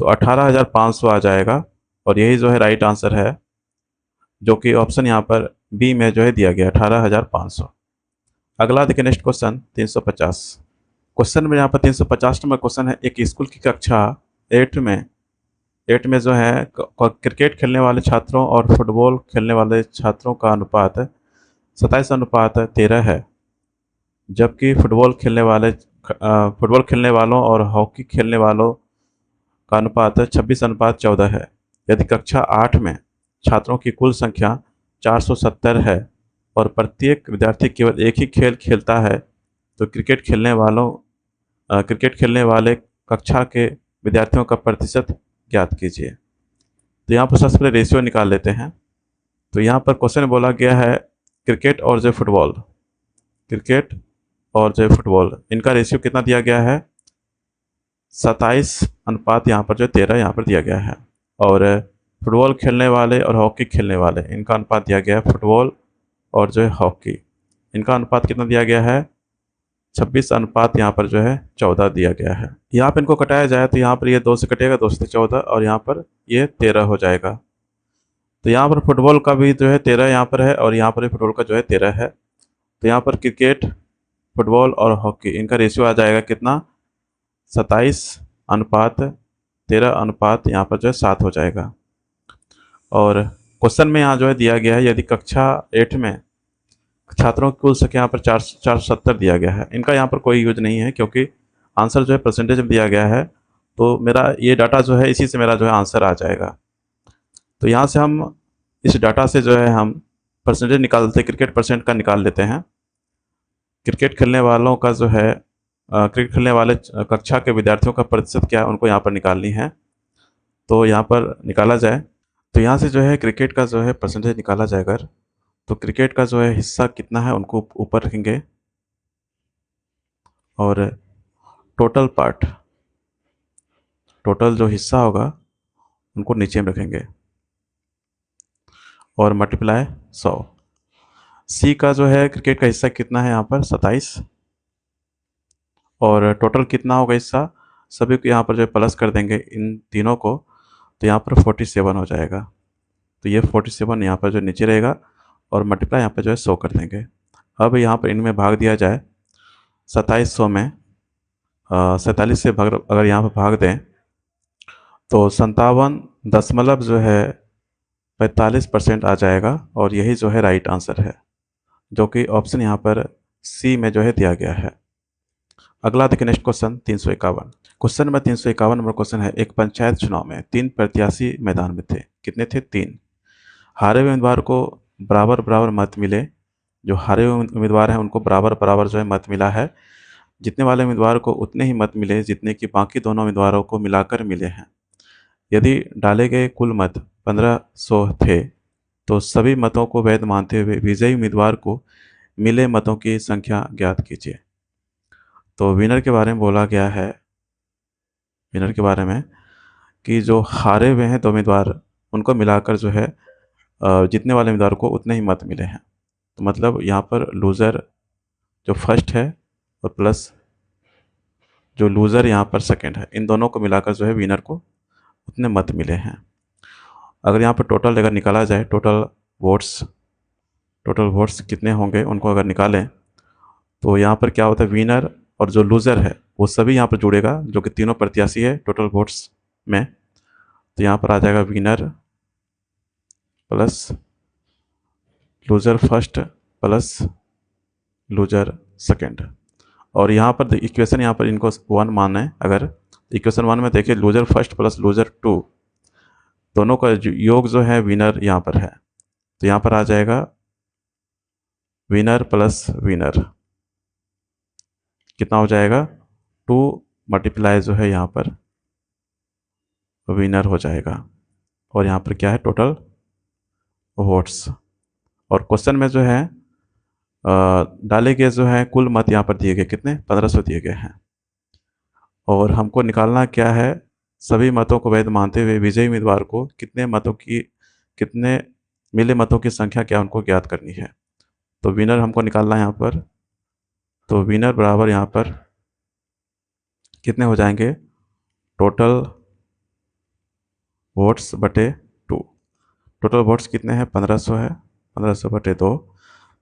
तो 18,500 आ जाएगा। और यही जो है राइट आंसर है, जो कि ऑप्शन यहाँ पर बी में जो है दिया गया 18,500। अगला देखिए नेक्स्ट क्वेश्चन 350। क्वेश्चन में यहाँ पर 350 नंबर क्वेश्चन है, एक स्कूल की कक्षा 8 में जो है क्रिकेट खेलने वाले छात्रों और फुटबॉल खेलने वाले छात्रों का अनुपात 27:13 है, जबकि फुटबॉल खेलने वालों और हॉकी खेलने वालों का अनुपात 26:14 है। यदि कक्षा 8 में छात्रों की कुल संख्या 470 है और प्रत्येक विद्यार्थी केवल एक ही खेल खेलता है, तो क्रिकेट खेलने वाले कक्षा के विद्यार्थियों का प्रतिशत ज्ञात कीजिए। तो यहाँ पर सबसे पहले रेशियो निकाल लेते हैं। तो यहाँ पर क्वेश्चन में बोला गया है क्रिकेट और फुटबॉल इनका रेशियो कितना दिया गया है, 27 अनुपात यहाँ पर जो 13 यहाँ पर दिया गया है। और फुटबॉल खेलने वाले और हॉकी खेलने वाले इनका अनुपात दिया गया है, फुटबॉल और जो है हॉकी इनका अनुपात कितना दिया गया है, 26 अनुपात यहाँ पर जो है 14 दिया गया है। यहाँ पर इनको कटाया जाए तो यहाँ पर ये 2 से कटेगा, 2 से 14 और यहाँ पर ये 13 हो जाएगा। तो यहाँ पर फुटबॉल का भी जो है 13 यहाँ पर है और यहाँ पर भी फुटबॉल का जो है 13 है। तो यहाँ पर क्रिकेट, फुटबॉल और हॉकी इनका रेशियो आ जाएगा कितना, 27:13 अनुपात यहाँ पर जो है 7 हो जाएगा। और क्वेश्चन में यहाँ जो है दिया गया है, यदि कक्षा 8 में छात्रों की कुल संख्या यहाँ पर 470 दिया गया है। इनका यहाँ पर कोई यूज नहीं है क्योंकि आंसर जो है परसेंटेज में दिया गया है, तो मेरा ये डाटा जो है इसी से मेरा जो है आंसर आ जाएगा। तो यहाँ से हम इस डाटा से जो है हम परसेंटेज निकालते, क्रिकेट परसेंट का निकाल लेते हैं। क्रिकेट खेलने वालों का जो है क्रिकेट खेलने वाले कक्षा के विद्यार्थियों का प्रतिशत क्या है उनको यहाँ पर निकालनी है। तो यहाँ पर निकाला जाए तो यहाँ से जो है क्रिकेट का जो है परसेंटेज निकाला जाएगा। तो क्रिकेट का जो है हिस्सा कितना है उनको ऊपर रखेंगे और टोटल जो हिस्सा होगा उनको नीचे में रखेंगे और मल्टीप्लाई 100। सी का जो है क्रिकेट का हिस्सा कितना है यहाँ पर 27 और टोटल कितना होगा हिस्सा, सभी को यहाँ पर जो है प्लस कर देंगे इन तीनों को, तो यहाँ पर 47 हो जाएगा। तो ये 47 यहाँ पर जो नीचे रहेगा और मल्टीप्लाई यहाँ पर जो है 100 कर देंगे। अब यहाँ पर इनमें भाग दिया जाए 2700 में 47 से अगर यहाँ पर भाग दें तो 57 जो है 45% आ जाएगा और यही जो है राइट आंसर है, जो कि ऑप्शन यहाँ पर सी में जो है दिया गया है। अगला देखिए next question 351। Question number 351 number question है, एक पंचायत चुनाव में 3 प्रत्याशी मैदान में थे। कितने थे, 3। हारे हुए उम्मीदवार को बराबर मत मिले। जो हारे हुए उम्मीदवार हैं उनको बराबर जो है मत मिला है। जितने वाले उम्मीदवार को उतने ही मत मिले जितने कि बाकी दोनों उम्मीदवारों को मिलाकर मिले हैं। यदि डाले गए कुल मत 1500 थे तो सभी मतों को वैध मानते हुए विजयी उम्मीदवार को मिले मतों की संख्या ज्ञात कीजिए। तो विनर के बारे में बोला गया है, विनर के बारे में कि जो हारे हुए हैं 2 उम्मीदवार उनको मिलाकर जो है जितने वाले उम्मीदवार को उतने ही मत मिले हैं। तो मतलब यहाँ पर लूज़र जो फर्स्ट है और प्लस जो लूज़र यहाँ पर सेकंड है, इन दोनों को मिलाकर जो है विनर को उतने मत मिले हैं। अगर यहाँ पर टोटल अगर निकाला जाए, टोटल वोट्स कितने होंगे उनको अगर निकालें तो यहाँ पर क्या होता है, विनर और जो लूज़र है वो सभी यहाँ पर जुड़ेगा, जो कि तीनों प्रत्याशी है टोटल वोट्स में। तो यहाँ पर आ जाएगा winner plus loser first plus loser second. और यहाँ पर इक्वेशन यहाँ पर इनको 1 माना है। अगर इक्वेशन 1 में देखिए लूज़र फर्स्ट प्लस लूज़र 2 दोनों का योग जो है विनर यहाँ पर है। तो यहाँ पर आ जाएगा विनर प्लस विनर, कितना हो जाएगा 2 मल्टीप्लाई जो है यहाँ पर विनर हो जाएगा। और यहाँ पर क्या है टोटल वोट्स। और क्वेश्चन में जो है डाले गए जो है कुल मत यहाँ पर दिए गए कितने 1500 दिए गए हैं। और हमको निकालना क्या है, सभी मतों को वैध मानते हुए विजयी उम्मीदवार को कितने मिले मतों की संख्या क्या उनको ज्ञात करनी है। तो विनर हमको निकालना है यहाँ पर। तो विनर बराबर यहाँ पर कितने हो जाएंगे, टोटल वोट्स बटे 2। टोटल वोट्स कितने हैं 1500 है, 1500 बटे 2,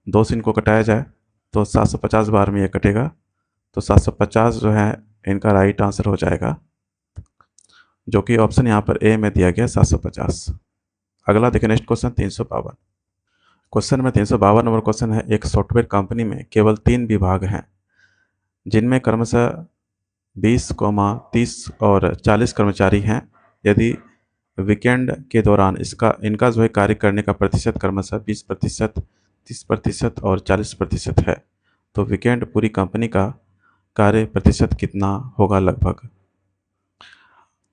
2 से इनको कटाया जाए तो 750 बार में ये कटेगा। तो 750 जो है इनका राइट आंसर हो जाएगा, जो कि ऑप्शन यहाँ पर ए में दिया गया 750। अगला देखिए नेक्स्ट क्वेश्चन 352। क्वेश्चन में 352 नंबर क्वेश्चन है, एक सॉफ्टवेयर कंपनी में केवल 3 विभाग हैं जिनमें क्रमशः 20, 30 और 40 कर्मचारी हैं। यदि वीकेंड के दौरान इनका जो है कार्य करने का प्रतिशत क्रमशः 20%, 30% और 40% है, तो वीकेंड पूरी कंपनी का कार्य प्रतिशत कितना होगा लगभग।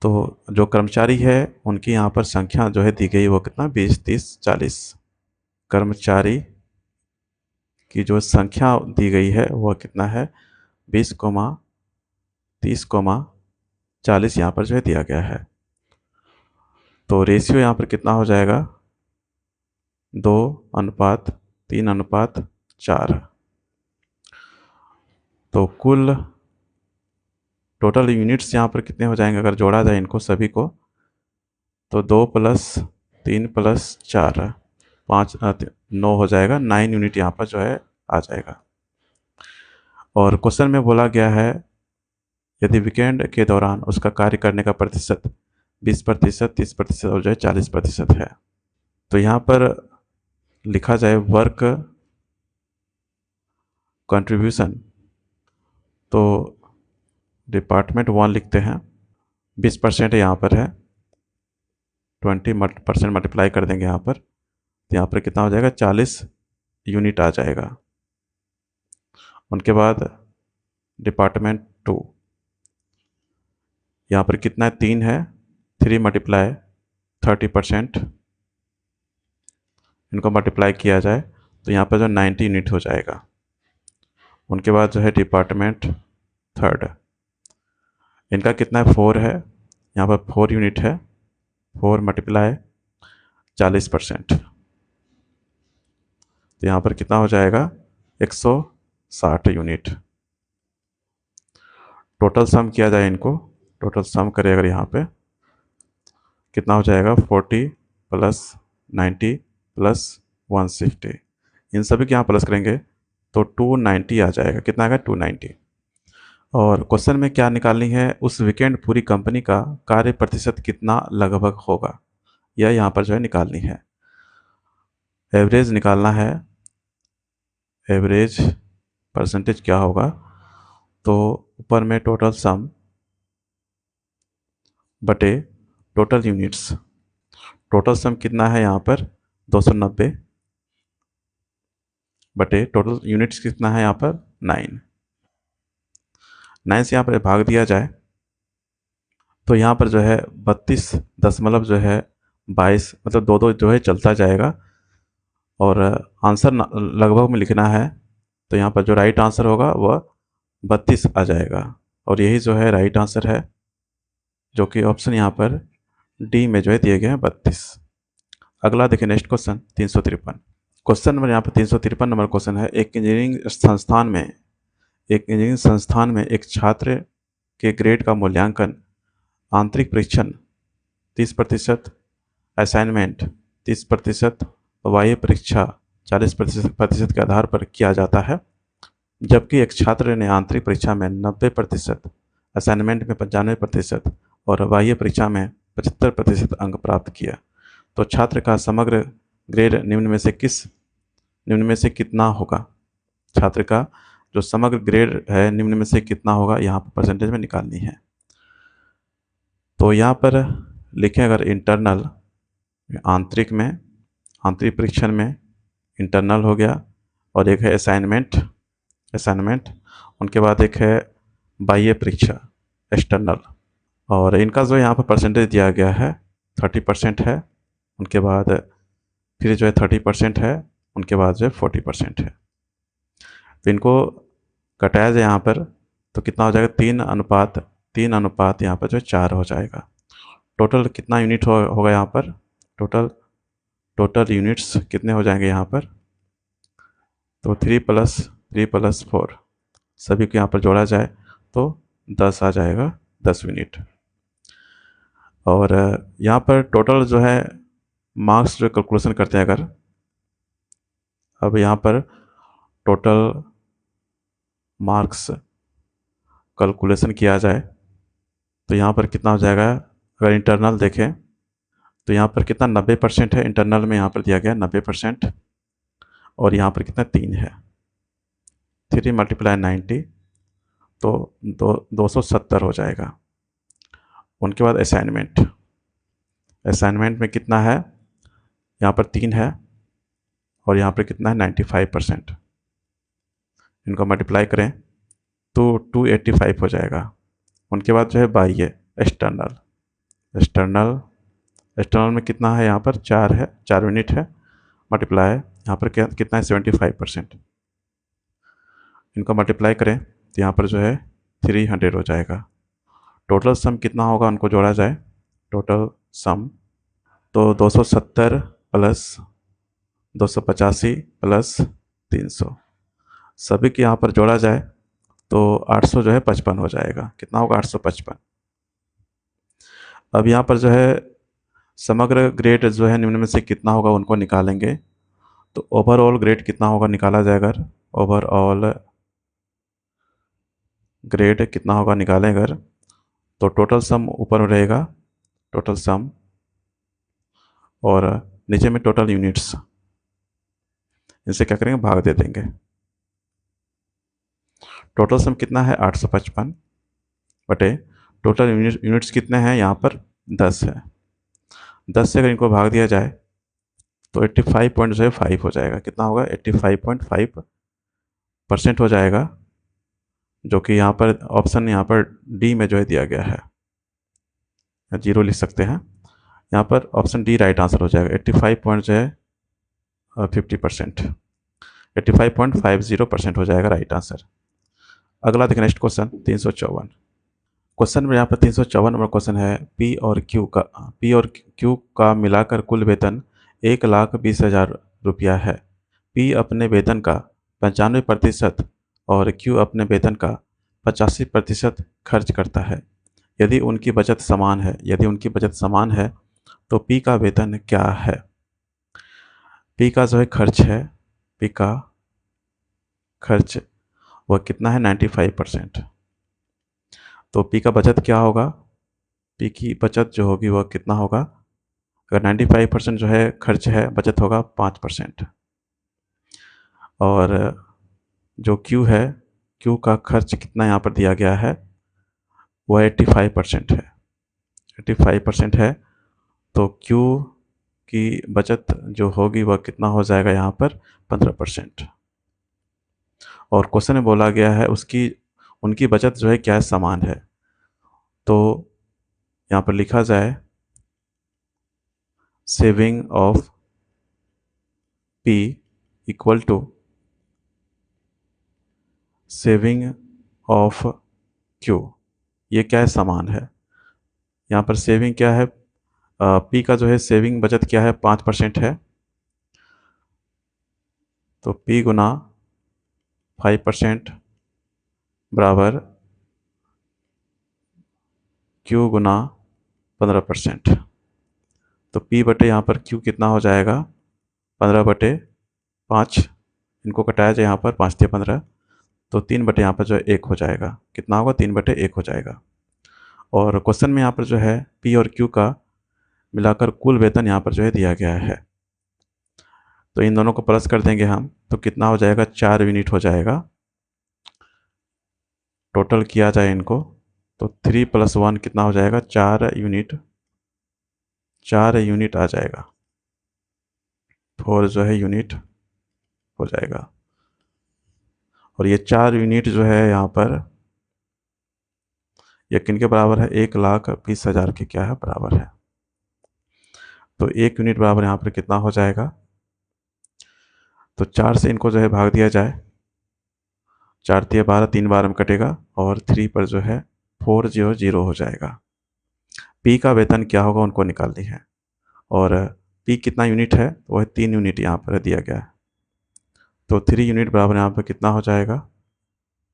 तो जो कर्मचारी है उनकी यहाँ पर संख्या जो है दी गई वो कितना 20, 30, 40 कर्मचारी की जो संख्या दी गई है वह कितना है 20, 30, 40 यहाँ पर जो है दिया गया है। तो रेशियो यहाँ पर कितना हो जाएगा 2:3:4। तो कुल टोटल यूनिट्स यहाँ पर कितने हो जाएंगे अगर जोड़ा जाए इनको सभी को, तो 2 + 3 + 4 5 9 हो जाएगा। 9 यूनिट यहाँ पर जो है आ जाएगा। और क्वेश्चन में बोला गया है यदि वीकेंड के दौरान उसका कार्य करने का प्रतिशत 20%, 30% और जो है 40% है। तो यहाँ पर लिखा जाए वर्क कंट्रीब्यूशन, तो डिपार्टमेंट 1 लिखते हैं, 20% यहाँ पर है, 20% मल्टीप्लाई कर देंगे यहाँ पर, तो यहाँ पर कितना हो जाएगा 40 यूनिट आ जाएगा। उनके बाद डिपार्टमेंट 2 यहाँ पर कितना है 3 है, 3 मल्टीप्लाई 30%, इनको मल्टीप्लाई किया जाए तो यहाँ पर जो 90 यूनिट हो जाएगा। उनके बाद जो है डिपार्टमेंट 3 इनका कितना है 4 है, यहाँ पर 4 यूनिट है, 4 मल्टीप्लाई 40%, तो यहाँ पर कितना हो जाएगा 160 यूनिट। टोटल सम किया जाए इनको, टोटल सम करें अगर यहाँ पे कितना हो जाएगा 40 + 90 + 160, इन सभी के यहाँ प्लस करेंगे तो 290 आ जाएगा। कितना आएगा 290। और क्वेश्चन में क्या निकालनी है, उस वीकेंड पूरी कंपनी का कार्य प्रतिशत कितना लगभग होगा, यह यहाँ पर जो है निकालनी है। एवरेज निकालना है, एवरेज परसेंटेज क्या होगा, तो ऊपर में टोटल सम बटे टोटल यूनिट्स, टोटल सम कितना है यहाँ पर 290 बटे टोटल यूनिट्स कितना है यहाँ पर 9 से यहाँ पर भाग दिया जाए तो यहाँ पर जो है 32 दशमलव जो है 22, मतलब 2 जो है चलता जाएगा। और आंसर लगभग में लिखना है तो यहाँ पर जो राइट आंसर होगा वह 32 आ जाएगा। और यही जो है राइट आंसर है, जो कि ऑप्शन यहाँ पर डी में जो है दिए गए हैं 32। अगला देखिए नेक्स्ट क्वेश्चन 353। क्वेश्चन नंबर यहाँ पर 353 नंबर क्वेश्चन है, एक इंजीनियरिंग संस्थान में एक छात्र के ग्रेड का मूल्यांकन आंतरिक परीक्षण 30%, असाइनमेंट 30%, बाह्य परीक्षा 40% के आधार पर किया जाता है। जबकि एक छात्र ने आंतरिक परीक्षा में 90%, असाइनमेंट में 95% और बाह्य परीक्षा में 75% अंक प्राप्त किया, तो छात्र का समग्र ग्रेड निम्न में से कितना होगा? छात्र का जो समग्र ग्रेड है निम्न में से कितना होगा, यहाँ पर परसेंटेज में निकालनी है। तो यहाँ पर लिखें, अगर इंटरनल आंतरिक परीक्षण में इंटरनल हो गया, और एक है असाइनमेंट, उनके बाद एक है बाह्य परीक्षा एक्सटर्नल, और इनका जो यहाँ पर परसेंटेज दिया गया है 30% है, उनके बाद फिर जो है 30% है, उनके बाद जो है 40% है। तो इनको घटाया जाए यहाँ पर तो कितना हो जाएगा? 3:3 यहाँ पर जो है 4 हो जाएगा। टोटल कितना यूनिट होगा यहाँ पर? टोटल यूनिट्स कितने हो जाएंगे यहाँ पर? तो 3+3+4 सभी को यहाँ पर जोड़ा जाए तो 10 आ जाएगा, 10 यूनिट। और यहाँ पर टोटल जो है मार्क्स जो कैलकुलेशन करते हैं, अगर अब यहाँ पर टोटल मार्क्स कैलकुलेशन किया जाए तो यहाँ पर कितना हो जाएगा? अगर इंटरनल देखें तो यहाँ पर कितना 90% है, इंटरनल में यहाँ पर दिया गया 90%, और यहाँ पर कितना 3 है, 3 × 90 तो 270 हो जाएगा। उनके बाद असाइनमेंट में कितना है? यहाँ पर 3 है, और यहाँ पर कितना है? 95%। इनको मल्टीप्लाई करें तो 285 हो जाएगा। उनके बाद जो है बाह्य एक्सटर्नल में कितना है? यहाँ पर 4 है, 4 यूनिट है, मल्टीप्लाई यहाँ पर कितना है? 75%। इनको मल्टीप्लाई करें तो यहाँ पर जो है 300 हो जाएगा। टोटल सम कितना होगा? उनको जोड़ा जाए, टोटल सम तो 270 प्लस 285 प्लस 300 सभी के यहाँ पर जोड़ा जाए तो 800 जो है 55 हो जाएगा। कितना होगा? 855। अब यहाँ पर जो है समग्र ग्रेड जो है निम्न में से कितना होगा उनको निकालेंगे। तो ओवरऑल ग्रेड कितना होगा निकाला जाएगा? ओवरऑल ग्रेड कितना होगा निकालें अगर, तो टोटल सम ऊपर में रहेगा, टोटल सम, और नीचे में टोटल यूनिट्स, इनसे क्या करेंगे? भाग दे देंगे। टोटल सम कितना है? 855 बटे टोटल यूनिट्स कितने हैं? यहाँ पर 10 है। 10 से अगर इनको भाग दिया जाए तो 85.5 हो जाएगा। कितना होगा? 85.5% हो जाएगा, जो कि यहाँ पर ऑप्शन यहाँ पर डी में जो है दिया गया है, 0 लिख सकते हैं। यहाँ पर ऑप्शन डी राइट आंसर हो जाएगा। 85.50% हो जाएगा राइट आंसर। अगला देखिए, नेक्स्ट क्वेश्चन 354। क्वेश्चन में यहाँ पर 354 नंबर क्वेश्चन है, पी और क्यू का मिलाकर कुल वेतन 1,20,000 रुपया है। पी अपने वेतन का 95% और क्यू अपने वेतन का 85% खर्च करता है। यदि उनकी बचत समान है तो पी का वेतन क्या है? पी का जो है खर्च है, पी का खर्च वह कितना है? 95%। तो पी का बचत क्या होगा? पी की बचत जो होगी वह कितना होगा? अगर 95% जो है खर्च है, बचत होगा 5%। और जो क्यू है, क्यू का खर्च कितना यहाँ पर दिया गया है? वह 85% है, 85% है। तो क्यू की बचत जो होगी वह कितना हो जाएगा? यहाँ पर 15%। और क्वेश्चन में बोला गया है उनकी बचत जो है क्या समान है। तो यहाँ पर लिखा जाए, saving of P equal to saving of Q. ये क्या है? समान है। यहाँ पर सेविंग क्या है? पी का जो है सेविंग बचत क्या है? 5% है। तो पी गुना 5% बराबर क्यू गुना 15%। तो पी बटे यहाँ पर क्यू कितना हो जाएगा? 15/5। इनको कटाया जाए यहाँ पर 5 × 15, तो 3 बटे यहाँ पर जो है 1 हो जाएगा। कितना होगा? 3/1 हो जाएगा। और क्वेश्चन में यहाँ पर जो है पी और क्यू का मिलाकर कुल वेतन यहाँ पर जो है दिया गया है। तो इन दोनों को प्लस कर देंगे हम, तो कितना हो जाएगा? 4 यूनिट हो जाएगा। टोटल किया जाए इनको तो 3 + 1 कितना हो जाएगा? 4 यूनिट। 4 यूनिट आ जाएगा। 4 जो है यूनिट हो जाएगा। और ये 4 यूनिट जो है यहाँ पर ये किन के बराबर है? 1,20,000 के क्या है? बराबर है। तो 1 यूनिट बराबर यहाँ पर कितना हो जाएगा? तो 4 से इनको जो है भाग दिया जाए। 4 × 12, 3 बार में कटेगा और 3 पर जो है 400 हो जाएगा। पी का वेतन क्या होगा उनको निकालनी है। और पी कितना यूनिट है? वह 3 यूनिट यहाँ पर दिया गया है। तो 3 यूनिट बराबर यहाँ पर कितना हो जाएगा?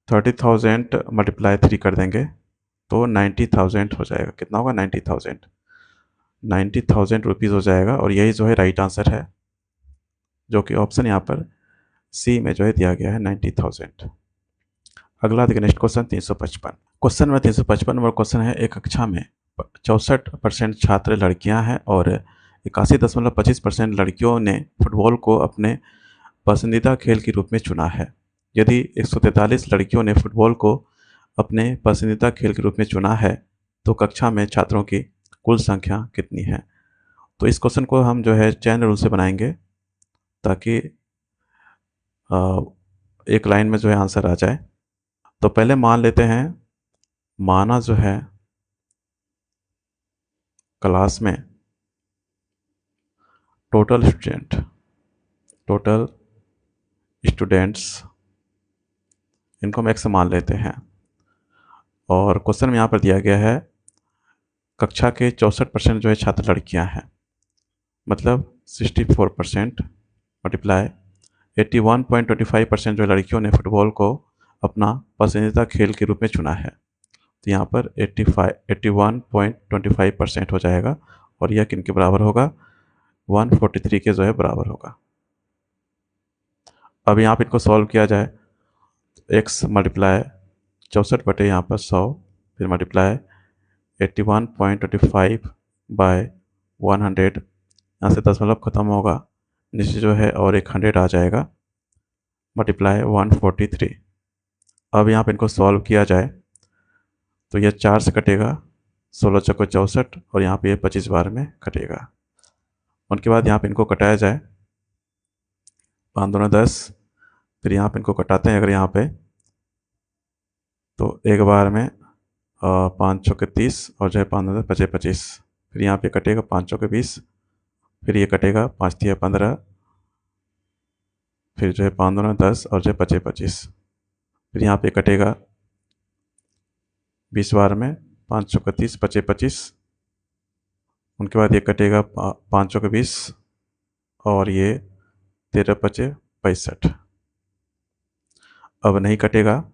30,000 × 3 कर देंगे तो 90,000 हो जाएगा। कितना होगा? 90,000। 90,000 रुपीज़ हो जाएगा। और यही जो है राइट आंसर है, जो कि ऑप्शन यहाँ पर सी में जो है दिया गया है 90,000। अगला देखिए नेक्स्ट क्वेश्चन 355। क्वेश्चन में 355 नंबर क्वेश्चन है, एक कक्षा में 64% छात्र लड़कियां हैं और 81.25% लड़कियों ने फुटबॉल को अपने पसंदीदा खेल के रूप में चुना है। यदि 143 लड़कियों ने फुटबॉल को अपने पसंदीदा खेल के रूप में चुना है तो कक्षा में छात्रों की कुल संख्या कितनी है? तो इस क्वेश्चन को हम जो है चैन रूल से बनाएंगे ताकि एक लाइन में जो है आंसर आ जाए। तो पहले मान लेते हैं, माना जो है क्लास में टोटल स्टूडेंट्स इनको हम x मान लेते हैं। और क्वेश्चन में यहाँ पर दिया गया है कक्षा के 64% जो है छात्र लड़कियां हैं, मतलब 64% मल्टीप्लाई 81.25% जो लड़कियों ने फुटबॉल को अपना पसंदीदा खेल के रूप में चुना है। तो यहाँ पर 81.25% हो जाएगा। और यह किन के बराबर होगा? 143 के जो है बराबर होगा। अब यहाँ पर इनको सॉल्व किया जाए तो x मल्टीप्लाई 64 बटे यहाँ पर 100, फिर मल्टीप्लाई 81.25 बाय 100, यहाँ से दशमलव खत्म होगा, नीचे जो है और एक 100 आ जाएगा, मल्टीप्लाई 143। अब यहाँ पर इनको सॉल्व किया जाए तो यह 4 से कटेगा, 16 चौको 64 और यहाँ पे ये 25 बार में कटेगा। उनके बाद यहाँ पे इनको कटाया जाए, 5 दूना 10, फिर यहाँ पे इनको कटाते हैं अगर यहाँ पे तो एक बार में 5 चौके 30 और जो है 5 दूना 25 25, फिर यहाँ पे कटेगा 5 चौके 20, फिर ये कटेगा 5 तिया 15, फिर जो है 5 दूना 10 और जो है 25 25, फिर यहाँ पे कटेगा 20 बार में 5 चौके 30 25 25, उनके बाद ये कटेगा 5 चौके 20 और ये 13 25 65। अब नहीं कटेगा,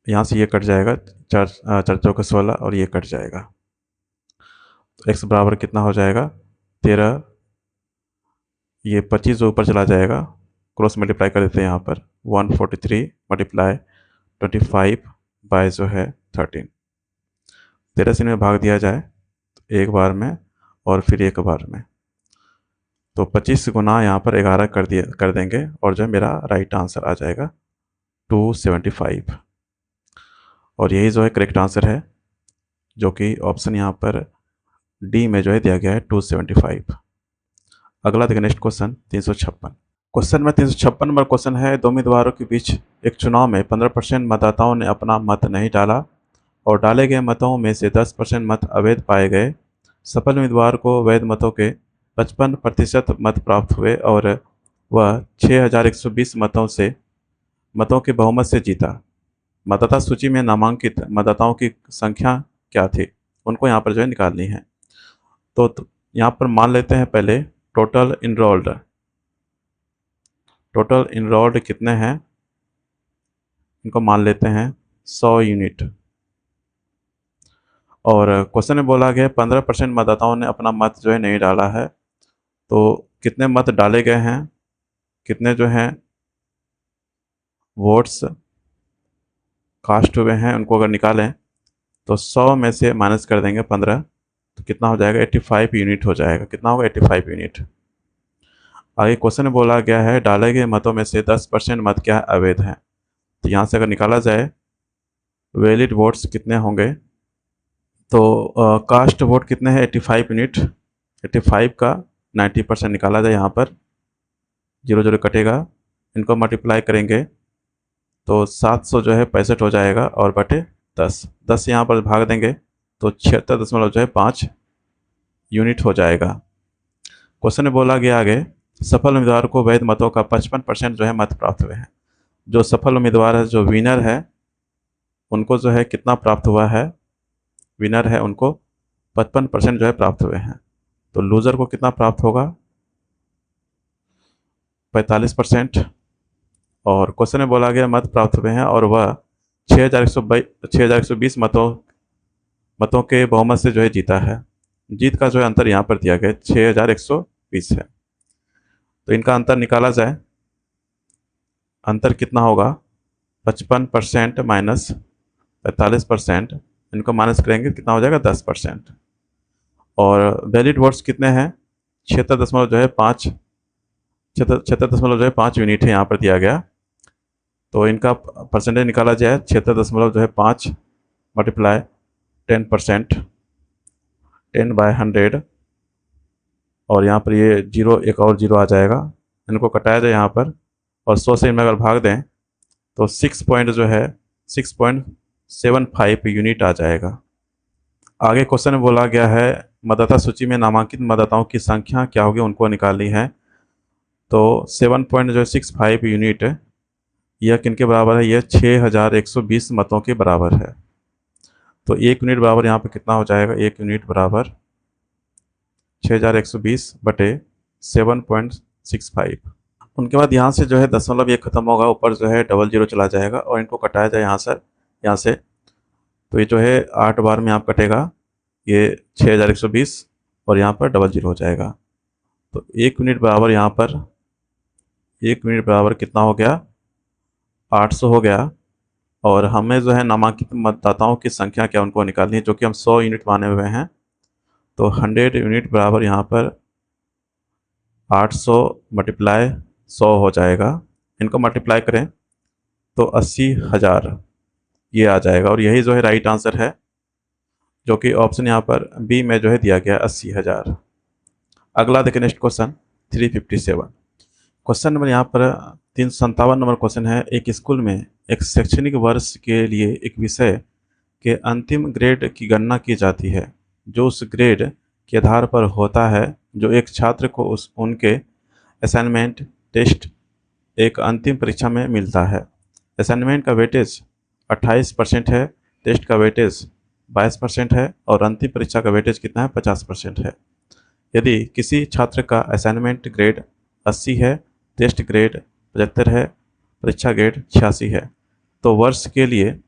यहाँ से ये कट जाएगा, 4 चौके 16 और ये कट जाएगा। तो x बराबर कितना हो जाएगा? 13, ये 25 जो ऊपर चला जाएगा, क्रॉस मल्टीप्लाई कर देते हैं यहाँ पर, 143 मल्टीप्लाई 25 बाय जो है 13। 13 से इनमें भाग दिया जाए तो एक बार में और फिर एक बार में, तो 25 गुना यहाँ पर 11 कर देंगे और जो है मेरा राइट आंसर आ जाएगा 275। और यही जो है करेक्ट आंसर है, जो कि ऑप्शन यहाँ पर डी में जो है दिया गया है 275। अगला देखिए नेक्स्ट क्वेश्चन 356। क्वेश्चन में 356 नंबर क्वेश्चन है, दो उम्मीदवारों के बीच एक चुनाव में 15% मतदाताओं ने अपना मत नहीं डाला और डाले गए मतों में से 10% मत अवैध पाए गए। सफल उम्मीदवार को वैध मतों के 55% मत प्राप्त हुए और वह 6,120 मतों के बहुमत से जीता। मतदाता सूची में नामांकित मतदाताओं की संख्या क्या थी? उनको यहाँ पर जो है निकालनी है। तो यहाँ पर मान लेते हैं पहले टोटल इनरोल्ड कितने हैं, इनको मान लेते हैं 100 यूनिट। और क्वेश्चन में बोला गया 15% मतदाताओं ने अपना मत जो है नहीं डाला है, तो कितने मत डाले गए हैं, कितने जो हैं वोट्स कास्ट हुए हैं उनको अगर निकालें तो 100 में से माइनस कर देंगे 15, तो कितना हो जाएगा 85 यूनिट हो जाएगा। कितना होगा 85 यूनिट। आगे क्वेश्चन में बोला गया है डाले गए मतों में से 10% मत क्या है अवैध हैं। तो यहाँ से अगर निकाला जाए वैलिड वोट्स कितने होंगे, तो कास्ट वोट कितने हैं 85 यूनिट। 85 का 90% निकाला जाए, यहाँ पर 0 0 कटेगा, इनको मल्टीप्लाई करेंगे तो 700 जो है 65 हो जाएगा और बटे 10, 10 यहाँ पर भाग देंगे तो 76.5 यूनिट हो जाएगा। क्वेश्चन में बोला गया आगे सफल उम्मीदवार को वैध मतों का 55% जो है मत प्राप्त हुए हैं। जो सफल उम्मीदवार है, जो विनर है, उनको जो है कितना प्राप्त हुआ है, विनर है उनको 55% जो है प्राप्त हुए हैं। तो लूज़र को कितना प्राप्त होगा 45%। और क्वेश्चन में बोला गया मत प्राप्त हुए हैं और वह 6120 मतों के बहुमत से जो है जीता है। जीत का जो है अंतर यहाँ पर दिया गया 6120 है। तो इनका अंतर निकाला जाए, अंतर कितना होगा 55% माइनस 45%, इनको माइनस करेंगे कितना हो जाएगा 10%। और वैलिड वोट्स कितने हैं 76.5 यूनिट है यहाँ पर दिया गया। तो इनका परसेंटेज निकाला जाए 76.5 मल्टीप्लाई 10%, 10/100, और यहाँ पर ये जीरो, एक और जीरो आ जाएगा, इनको कटाया जाए यहाँ पर और 100 से इनमें अगर भाग दें तो 6.75 यूनिट आ जाएगा। आगे क्वेश्चन में बोला गया है मतदाता सूची में नामांकित मतदाताओं की संख्या क्या होगी, उनको निकालनी है। तो 7.65 यूनिट यह किन के बराबर है, यह 6120 मतों के बराबर है। तो 1 यूनिट बराबर यहाँ पर कितना हो जाएगा, 1 यूनिट बराबर 6120 बटे 7.65। उनके बाद यहाँ से जो है दशमलव ये खत्म होगा, ऊपर जो है 00 चला जाएगा और इनको कटाया जाए यहाँ से तो ये जो है 8 बार में आप कटेगा, ये 6120 और यहाँ पर 00 हो जाएगा। तो 1 यूनिट बराबर यहाँ पर 1 यूनिट बराबर कितना हो गया 800 हो गया। और हमें जो है नामांकित मतदाताओं की संख्या क्या उनको निकालनी है, जो कि हम 100 यूनिट माने हुए हैं। तो 100 यूनिट बराबर यहाँ पर 800 मल्टीप्लाई 100 हो जाएगा, इनको मल्टीप्लाई करें तो 80,000 ये आ जाएगा और यही जो है राइट आंसर है, जो कि ऑप्शन यहाँ पर बी में जो है दिया गया 80,000। अगला देखें नेक्स्ट क्वेश्चन 357। क्वेश्चन नंबर यहाँ पर 357 नंबर क्वेश्चन है एक स्कूल में एक शैक्षणिक वर्ष के लिए एक विषय के अंतिम ग्रेड की गणना की जाती है, जो उस ग्रेड के आधार पर होता है जो एक छात्र को उनके असाइनमेंट टेस्ट एक अंतिम परीक्षा में मिलता है। असाइनमेंट का वेटेज 28% है, टेस्ट का वेटेज 22% है और अंतिम परीक्षा का वेटेज कितना है 50% है। यदि किसी छात्र का असाइनमेंट ग्रेड 80 है, टेस्ट ग्रेड 75 है, परीक्षा ग्रेड 86 है, तो वर्ष के लिए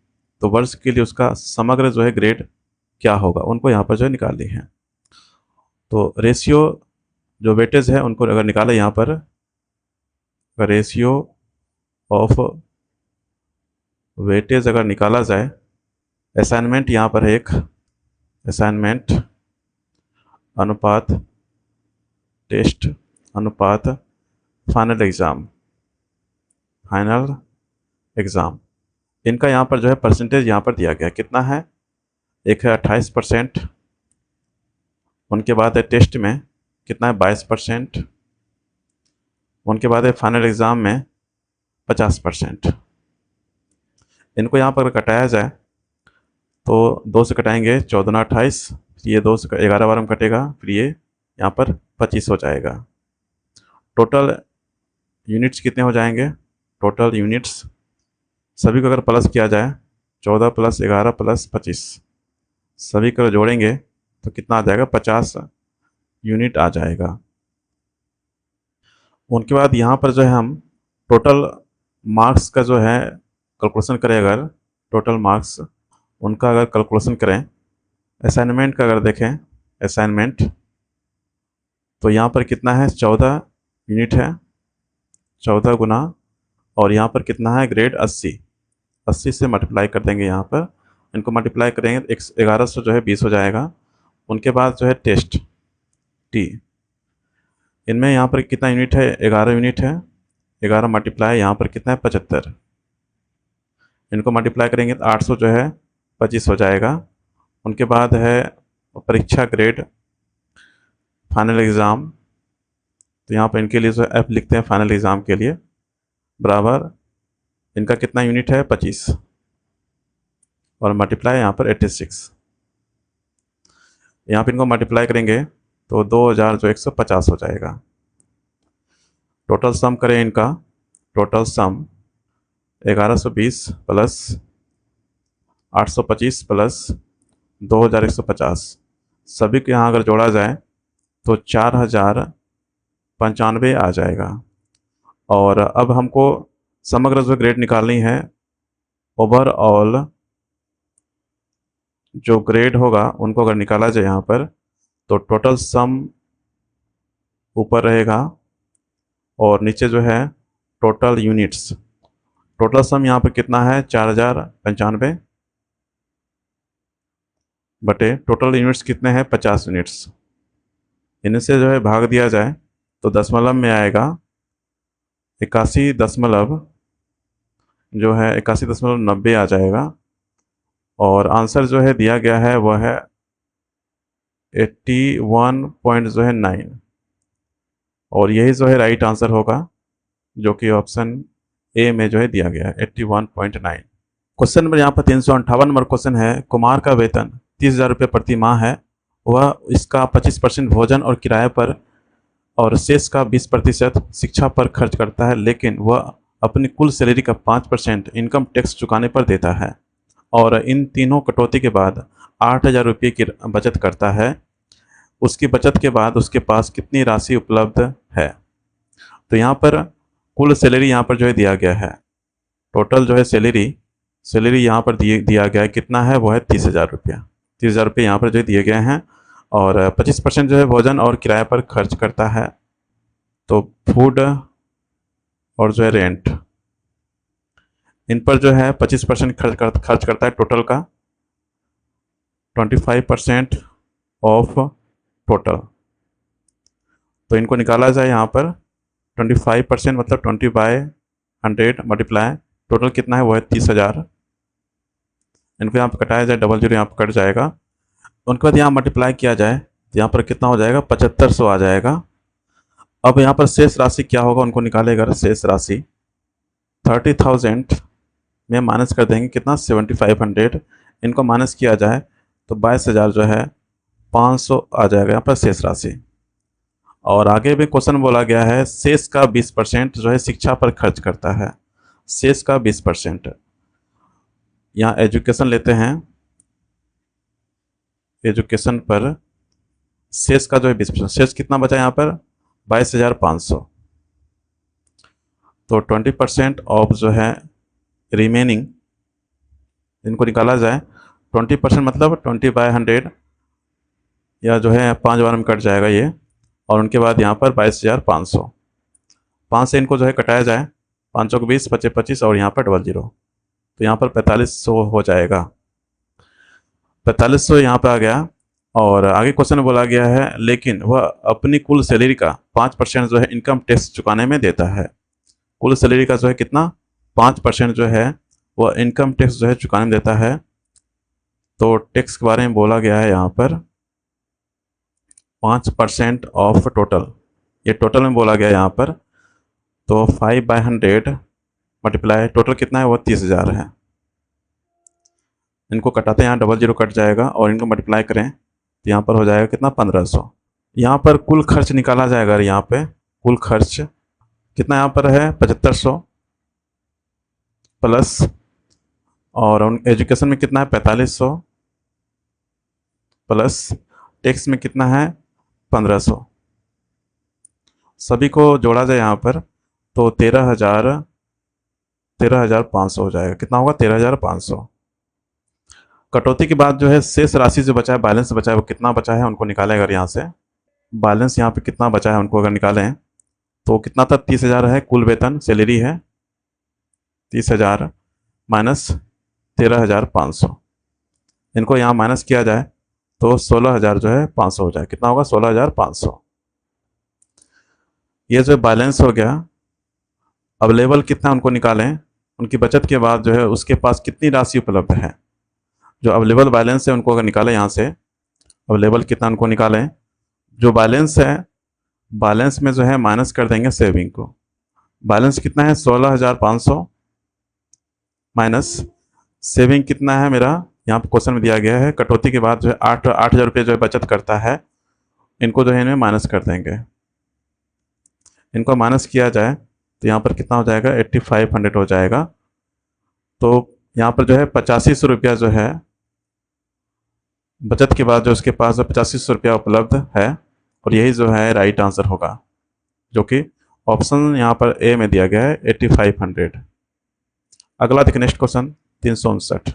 उसका समग्र जो है ग्रेड क्या होगा, उनको यहाँ पर जो है निकालनी है। तो रेशियो जो वेटेज है उनको अगर निकाले, यहाँ पर रेशियो ऑफ वेटेज अगर निकाला जाए, असाइनमेंट यहाँ पर है एक, असाइनमेंट अनुपात टेस्ट अनुपात फाइनल एग्ज़ाम, इनका यहाँ पर जो है परसेंटेज यहाँ पर दिया गया कितना है, एक है 28%, उनके बाद है टेस्ट में कितना है 22%, उनके बाद है फाइनल एग्ज़ाम में 50%। इनको यहाँ पर कटाया जाए तो 2 से कटाएंगे 14 28, ये 2 से 11 बार में कटेगा, फिर ये यहाँ पर 25 हो जाएगा। टोटल यूनिट्स कितने हो जाएंगे, टोटल यूनिट्स सभी को अगर प्लस किया जाए 14 + 11 + 25, सभी को जोड़ेंगे तो कितना आ जाएगा 50 यूनिट आ जाएगा। उनके बाद यहाँ पर जो है हम टोटल मार्क्स का जो है कैलकुलेशन करें, अगर टोटल मार्क्स उनका अगर कैलकुलेशन करें, असाइनमेंट का अगर देखें असाइनमेंट, तो यहाँ पर कितना है 14 यूनिट है, 14 गुना और यहाँ पर कितना है ग्रेड 80, 80 से मल्टीप्लाई कर देंगे यहाँ पर। इनको मल्टीप्लाई करेंगे तो 1100 जो है 20 हो जाएगा। उनके बाद जो है टेस्ट टी, इनमें यहाँ पर कितना यूनिट है, 11 यूनिट है। 11 मल्टीप्लाई यहाँ पर कितना है, 75। इनको मल्टीप्लाई करेंगे तो 800 जो है 25 हो जाएगा। उनके बाद है परीक्षा ग्रेड, फाइनल एग्ज़ाम, तो यहाँ पर इनके लिए जो एफ लिखते हैं फाइनल एग्ज़ाम के लिए, बराबर इनका कितना यूनिट है, 25, और मल्टीप्लाई यहाँ पर 86। यहाँ पर इनको मल्टीप्लाई करेंगे तो 2000 जो 150 हो जाएगा। टोटल सम करें इनका, टोटल सम 1120 प्लस 825 प्लस 2150, सभी के यहाँ अगर जोड़ा जाए तो 4095 आ जाएगा। और अब हमको समग्र जो ग्रेड निकालनी है, ओवरऑल जो ग्रेड होगा उनको अगर निकाला जाए यहाँ पर, तो टोटल सम ऊपर रहेगा और नीचे जो है टोटल यूनिट्स। टोटल सम यहाँ पर कितना है, 4095 बटे टोटल यूनिट्स कितने हैं, 50 यूनिट्स। इनसे जो है भाग दिया जाए तो दशमलव में आएगा 81 दशमलव जो है 81.90 आ जाएगा। और आंसर जो है दिया गया है वह है 81.9, और यही जो है राइट आंसर होगा, जो कि ऑप्शन ए में जो है दिया गया है 81.9। क्वेश्चन नंबर यहाँ पर 358 नंबर क्वेश्चन है, कुमार का वेतन 30,000 रुपये प्रति माह है, वह इसका 25% भोजन और किराए पर और शेष का 20% शिक्षा पर खर्च करता है, लेकिन वह अपनी कुल सैलरी का 5% इनकम टैक्स चुकाने पर देता है, और इन तीनों कटौती के बाद 8,000 रुपये की बचत करता है। उसकी बचत के बाद उसके पास कितनी राशि उपलब्ध है। तो यहाँ पर कुल सैलरी यहाँ पर जो है दिया गया है, टोटल जो है सैलरी यहाँ पर दिया गया है, कितना है, वो है 30,000 रुपया। 30,000 रुपये यहाँ पर जो दिए गए हैं, और 25% जो है भोजन और किराए पर खर्च करता है, तो फूड और जो है रेंट, इन पर जो है 25% खर्च करता है टोटल का, 25% ऑफ टोटल। तो इनको निकाला जाए यहाँ पर 25% मतलब 20/100 मल्टीप्लाई टोटल कितना है, वो है 30,000। इनको यहाँ पर कटाया जाए, डबल जीरो यहाँ पर कट जाएगा। उनके बाद यहाँ मल्टीप्लाई किया जाए तो यहाँ पर कितना हो जाएगा, 7500 आ जाएगा। अब यहाँ पर शेष राशि क्या होगा, उनको निकालेगा। शेष राशि 30,000 में माइनस कर देंगे कितना, 7,500। इनको माइनस किया जाए तो 22,000 जो है 500 आ जाएगा यहाँ पर शेष राशि। और आगे भी क्वेश्चन बोला गया है, शेष का 20% जो है शिक्षा पर खर्च करता है। शेष का 20%, यहाँ एजुकेशन लेते हैं, एजुकेशन पर शेष का जो है 20%, शेष कितना बचा यहाँ पर, 22,500। तो 20% ऑफ जो है रिमेनिंग, इनको निकाला जाए 20% मतलब 20/100, या जो है 5 बार में कट जाएगा ये, और उनके बाद यहाँ पर 22,500। 5 से इनको जो है कटाया जाए, 5 को 20, 25 25, और यहाँ पर डबल जीरो, तो यहाँ पर 4500 हो जाएगा। 4500 यहाँ पर आ गया। और आगे क्वेश्चन में बोला गया है, लेकिन वह अपनी कुल सैलरी का 5% जो है इनकम टैक्स चुकाने में देता है। कुल सैलरी का जो है कितना, 5% जो है वह इनकम टैक्स जो है चुकाने में देता है। तो टैक्स के बारे में बोला गया है यहाँ पर 5% ऑफ टोटल, ये टोटल में बोला गया यहाँ पर। तो 5/100 मल्टीप्लाई टोटल कितना है, वो 30,000 है। इनको कटाते हैं, यहाँ डबल जीरो कट जाएगा, और इनको मल्टीप्लाई करें तो यहाँ पर हो जाएगा कितना, 1500। यहाँ पर कुल खर्च निकाला जाएगा। यहाँ पे कुल खर्च कितना यहाँ पर है, 7500 प्लस, और एजुकेशन में कितना है, 4500 प्लस, टैक्स में कितना है, 1500। सभी को जोड़ा जाए यहाँ पर तो 13,500 हो जाएगा। कितना होगा, 13,500। कटौती के बाद जो है शेष राशि जो बचा है, बैलेंस बचा है, वो कितना बचा है उनको निकालें। अगर यहाँ से बैलेंस यहाँ पे कितना बचा है उनको अगर निकालें तो कितना था, 30,000 है कुल वेतन, सैलरी है 30,000, माइनस 13,500, इनको यहाँ माइनस किया जाए तो 16,000 जो है 500 हो जाए। कितना होगा? 16,500। ये जो बैलेंस हो गया। अवेलेबल कितना उनको निकालें, उनकी बचत के बाद जो है उसके पास कितनी राशि उपलब्ध है। जो अवेलेबल बैलेंस है उनको अगर निकालें, यहाँ से अवेलेबल कितना उनको निकालें, जो बैलेंस है बैलेंस में जो है माइनस कर देंगे सेविंग को। बैलेंस कितना है? 16,500 माइनस सेविंग कितना है मेरा, यहाँ पर क्वेश्चन में दिया गया है। कटौती के बाद जो है 8,000 रुपये जो है बचत करता है, इनको जो है इनमें माइनस कर देंगे। इनको माइनस किया जाए तो यहाँ पर कितना हो जाएगा? 8,500 हो जाएगा। तो यहाँ पर जो है 8500 रुपया जो है बचत के बाद जो उसके पास 8500 रुपया उपलब्ध है, और यही जो है राइट आंसर होगा, जो कि ऑप्शन यहाँ पर ए में दिया गया है 8,500। अगला देखिए नेक्स्ट क्वेश्चन 359।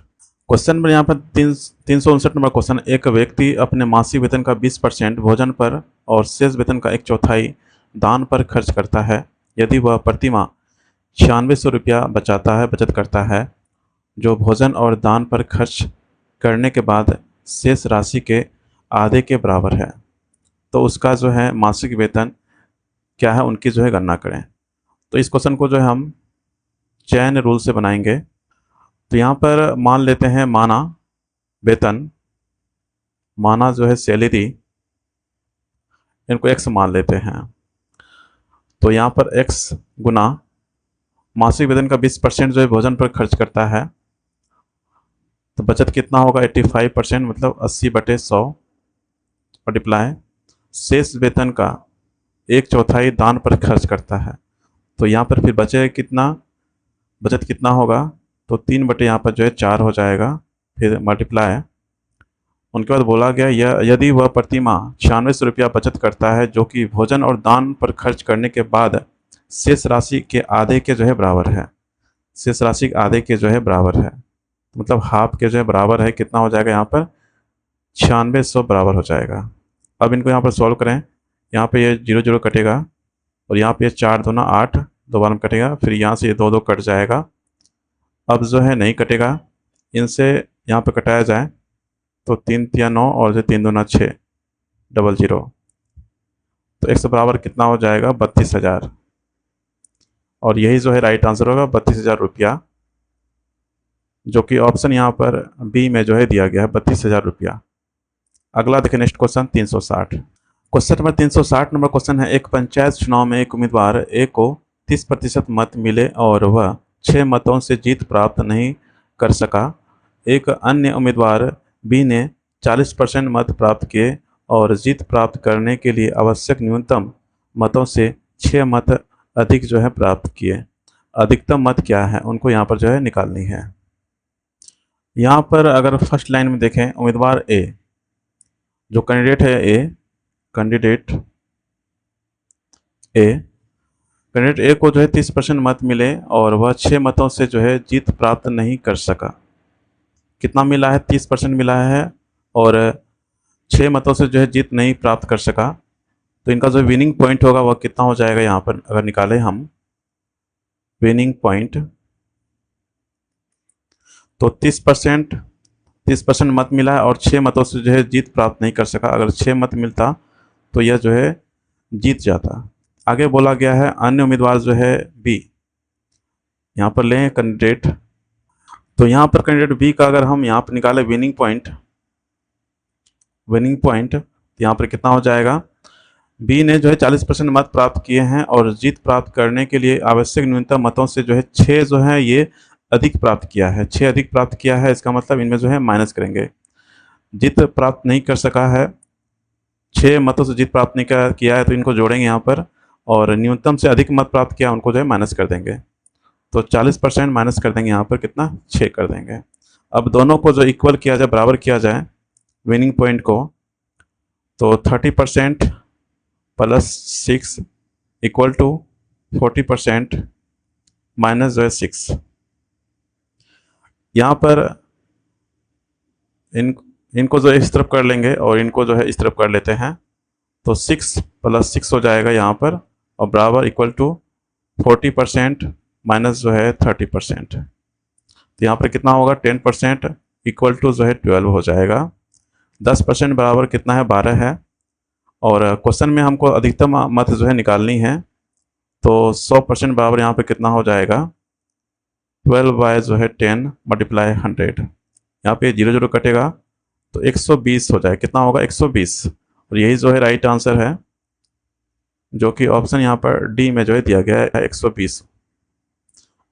क्वेश्चन में यहाँ पर 359 नंबर क्वेश्चन। एक व्यक्ति अपने मासिक वेतन का 20% भोजन पर और शेष वेतन का 1/4 दान पर खर्च करता है। यदि वह प्रति माह 9600 रुपया बचत करता है, जो भोजन और दान पर खर्च करने के बाद शेष राशि के आधे के बराबर है, तो उसका जो है मासिक वेतन क्या है, उनकी जो है गणना करें। तो इस क्वेश्चन को जो है हम चैन रूल से बनाएंगे। तो यहाँ पर मान लेते हैं, माना वेतन, माना जो है सैलरी, इनको x मान लेते हैं। तो यहाँ पर x गुना मासिक वेतन का 20% जो है भोजन पर खर्च करता है, तो बचत कितना होगा? 85%, मतलब 80/100 मल्टीप्लाई शेष वेतन का 1/4 दान पर खर्च करता है। तो यहाँ पर फिर बचत कितना होगा? तो 3 यहाँ पर जो है 4 हो जाएगा, फिर मल्टीप्लाई। उनके बाद बोला गया यदि वह प्रति माह 9600 रुपया बचत करता है, जो कि भोजन और दान पर खर्च करने के बाद शेष राशि के आधे के जो है बराबर है। शेष राशि के आधे के जो है बराबर है, मतलब हाफ के जो है बराबर है। कितना हो जाएगा? यहाँ पर 9600 बराबर हो जाएगा। अब इनको यहाँ पर सॉल्व करें। यहाँ पे ये 0 0 कटेगा, और यहाँ पे 4 दूना 8, 2 बार में कटेगा। फिर यहाँ से ये 2 2 कट जाएगा। अब जो है नहीं कटेगा, इनसे यहाँ पे कटाया जाए तो 3 3 9 और जो 3 दूना 6, 0 0। तो x बराबर कितना हो जाएगा? 32,000। और यही जो है राइट आंसर होगा, 32,000 रुपया, जो कि ऑप्शन यहाँ पर बी में जो है दिया गया है, 32,000 रुपया। अगला देखें next question 360। Question number 360 number question है। एक पंचायत चुनाव में एक उम्मीदवार ए को 30% मत मिले और वह 6 मतों से जीत प्राप्त नहीं कर सका। एक अन्य उम्मीदवार बी ने 40% मत प्राप्त किए और जीत प्राप्त करने के लिए आवश्यक न्यूनतम मतों से 6 मत अधिक जो है प्राप्त किए। अधिकतम मत क्या है, उनको यहाँ पर जो है निकालनी है। यहाँ पर अगर फर्स्ट लाइन में देखें, उम्मीदवार ए, जो कैंडिडेट है ए, कैंडिडेट ए को जो है 30% मत मिले और वह 6 मतों से जो है जीत प्राप्त नहीं कर सका। कितना मिला है? 30% मिला है, और 6 मतों से जो है जीत नहीं प्राप्त कर सका। तो इनका जो विनिंग पॉइंट होगा वह कितना हो जाएगा? यहाँ पर अगर निकालें हम विनिंग पॉइंट, तो 30% मत मिला है और 6 मतों से जो है जीत प्राप्त नहीं कर सका। अगर 6 मत मिलता तो यह जो है जीत जाता। आगे बोला गया है अन्य उम्मीदवार जो है बी, यहाँ पर लें कैंडिडेट। तो यहाँ पर कैंडिडेट बी का अगर हम यहाँ पर निकालें विनिंग पॉइंट, यहाँ पर कितना हो जाएगा? बी ने जो है 40% मत प्राप्त किए हैं और जीत प्राप्त करने के लिए आवश्यक न्यूनतम मतों से जो है 6 जो है ये अधिक प्राप्त किया है। 6 अधिक प्राप्त किया है, इसका मतलब इनमें जो है माइनस करेंगे। जीत प्राप्त नहीं कर सका है, 6 मतों से जीत प्राप्त नहीं किया है, तो इनको जोड़ेंगे यहाँ पर, और न्यूनतम से अधिक मत प्राप्त किया उनको जो है माइनस कर देंगे। तो 40% माइनस कर देंगे, यहाँ पर कितना? 6 कर देंगे। अब दोनों को जो इक्वल किया जाए, बराबर किया जाए विनिंग पॉइंट को, तो 30% प्लस 6 इक्वल टू 40% माइनस जो है 6। यहाँ पर इनको जो है इस तरफ कर लेंगे और इनको जो है इस तरफ कर लेते हैं, तो 6 + 6 हो जाएगा यहाँ पर, और बराबर इक्वल टू 40% माइनस जो है 30%। तो यहाँ पर कितना होगा 10% इक्वल टू जो है 12 हो जाएगा। 10% बराबर कितना है 12 है। और क्वेश्चन में हमको अधिकतम मत जो है निकालनी है, तो 100% बराबर यहाँ पे कितना हो जाएगा 12 बाय जो है 10 मल्टीप्लाई 100। यहाँ पे 0 0 कटेगा तो 120 हो जाएगा। कितना होगा 120। और यही जो है राइट आंसर है, जो कि ऑप्शन यहाँ पर डी में जो है दिया गया है 120।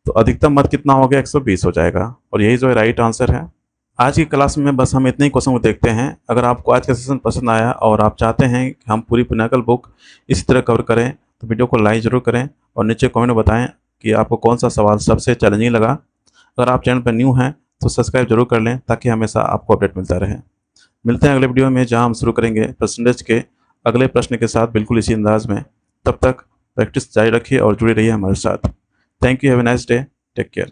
तो अधिकतम मत कितना हो गया 120 हो जाएगा, और यही जो है राइट आंसर है। आज की क्लास में बस हम इतने ही क्वेश्चन को देखते हैं। अगर आपको आज का सेशन पसंद आया और आप चाहते हैं कि हम पूरी पिनाकल बुक इसी तरह कवर करें, तो वीडियो को लाइक ज़रूर करें और नीचे कमेंट में बताएं कि आपको कौन सा सवाल सबसे चैलेंजिंग लगा। अगर आप चैनल पर न्यू हैं तो सब्सक्राइब जरूर कर लें, ताकि हमेशा आपको अपडेट मिलता रहे। मिलते हैं अगले वीडियो में, जहाँ हम शुरू करेंगे परसेंटेज के अगले प्रश्न के साथ बिल्कुल इसी अंदाज में। तब तक प्रैक्टिस जारी रखिए और जुड़े रहिए हमारे साथ। Thank you, have a nice day, take care.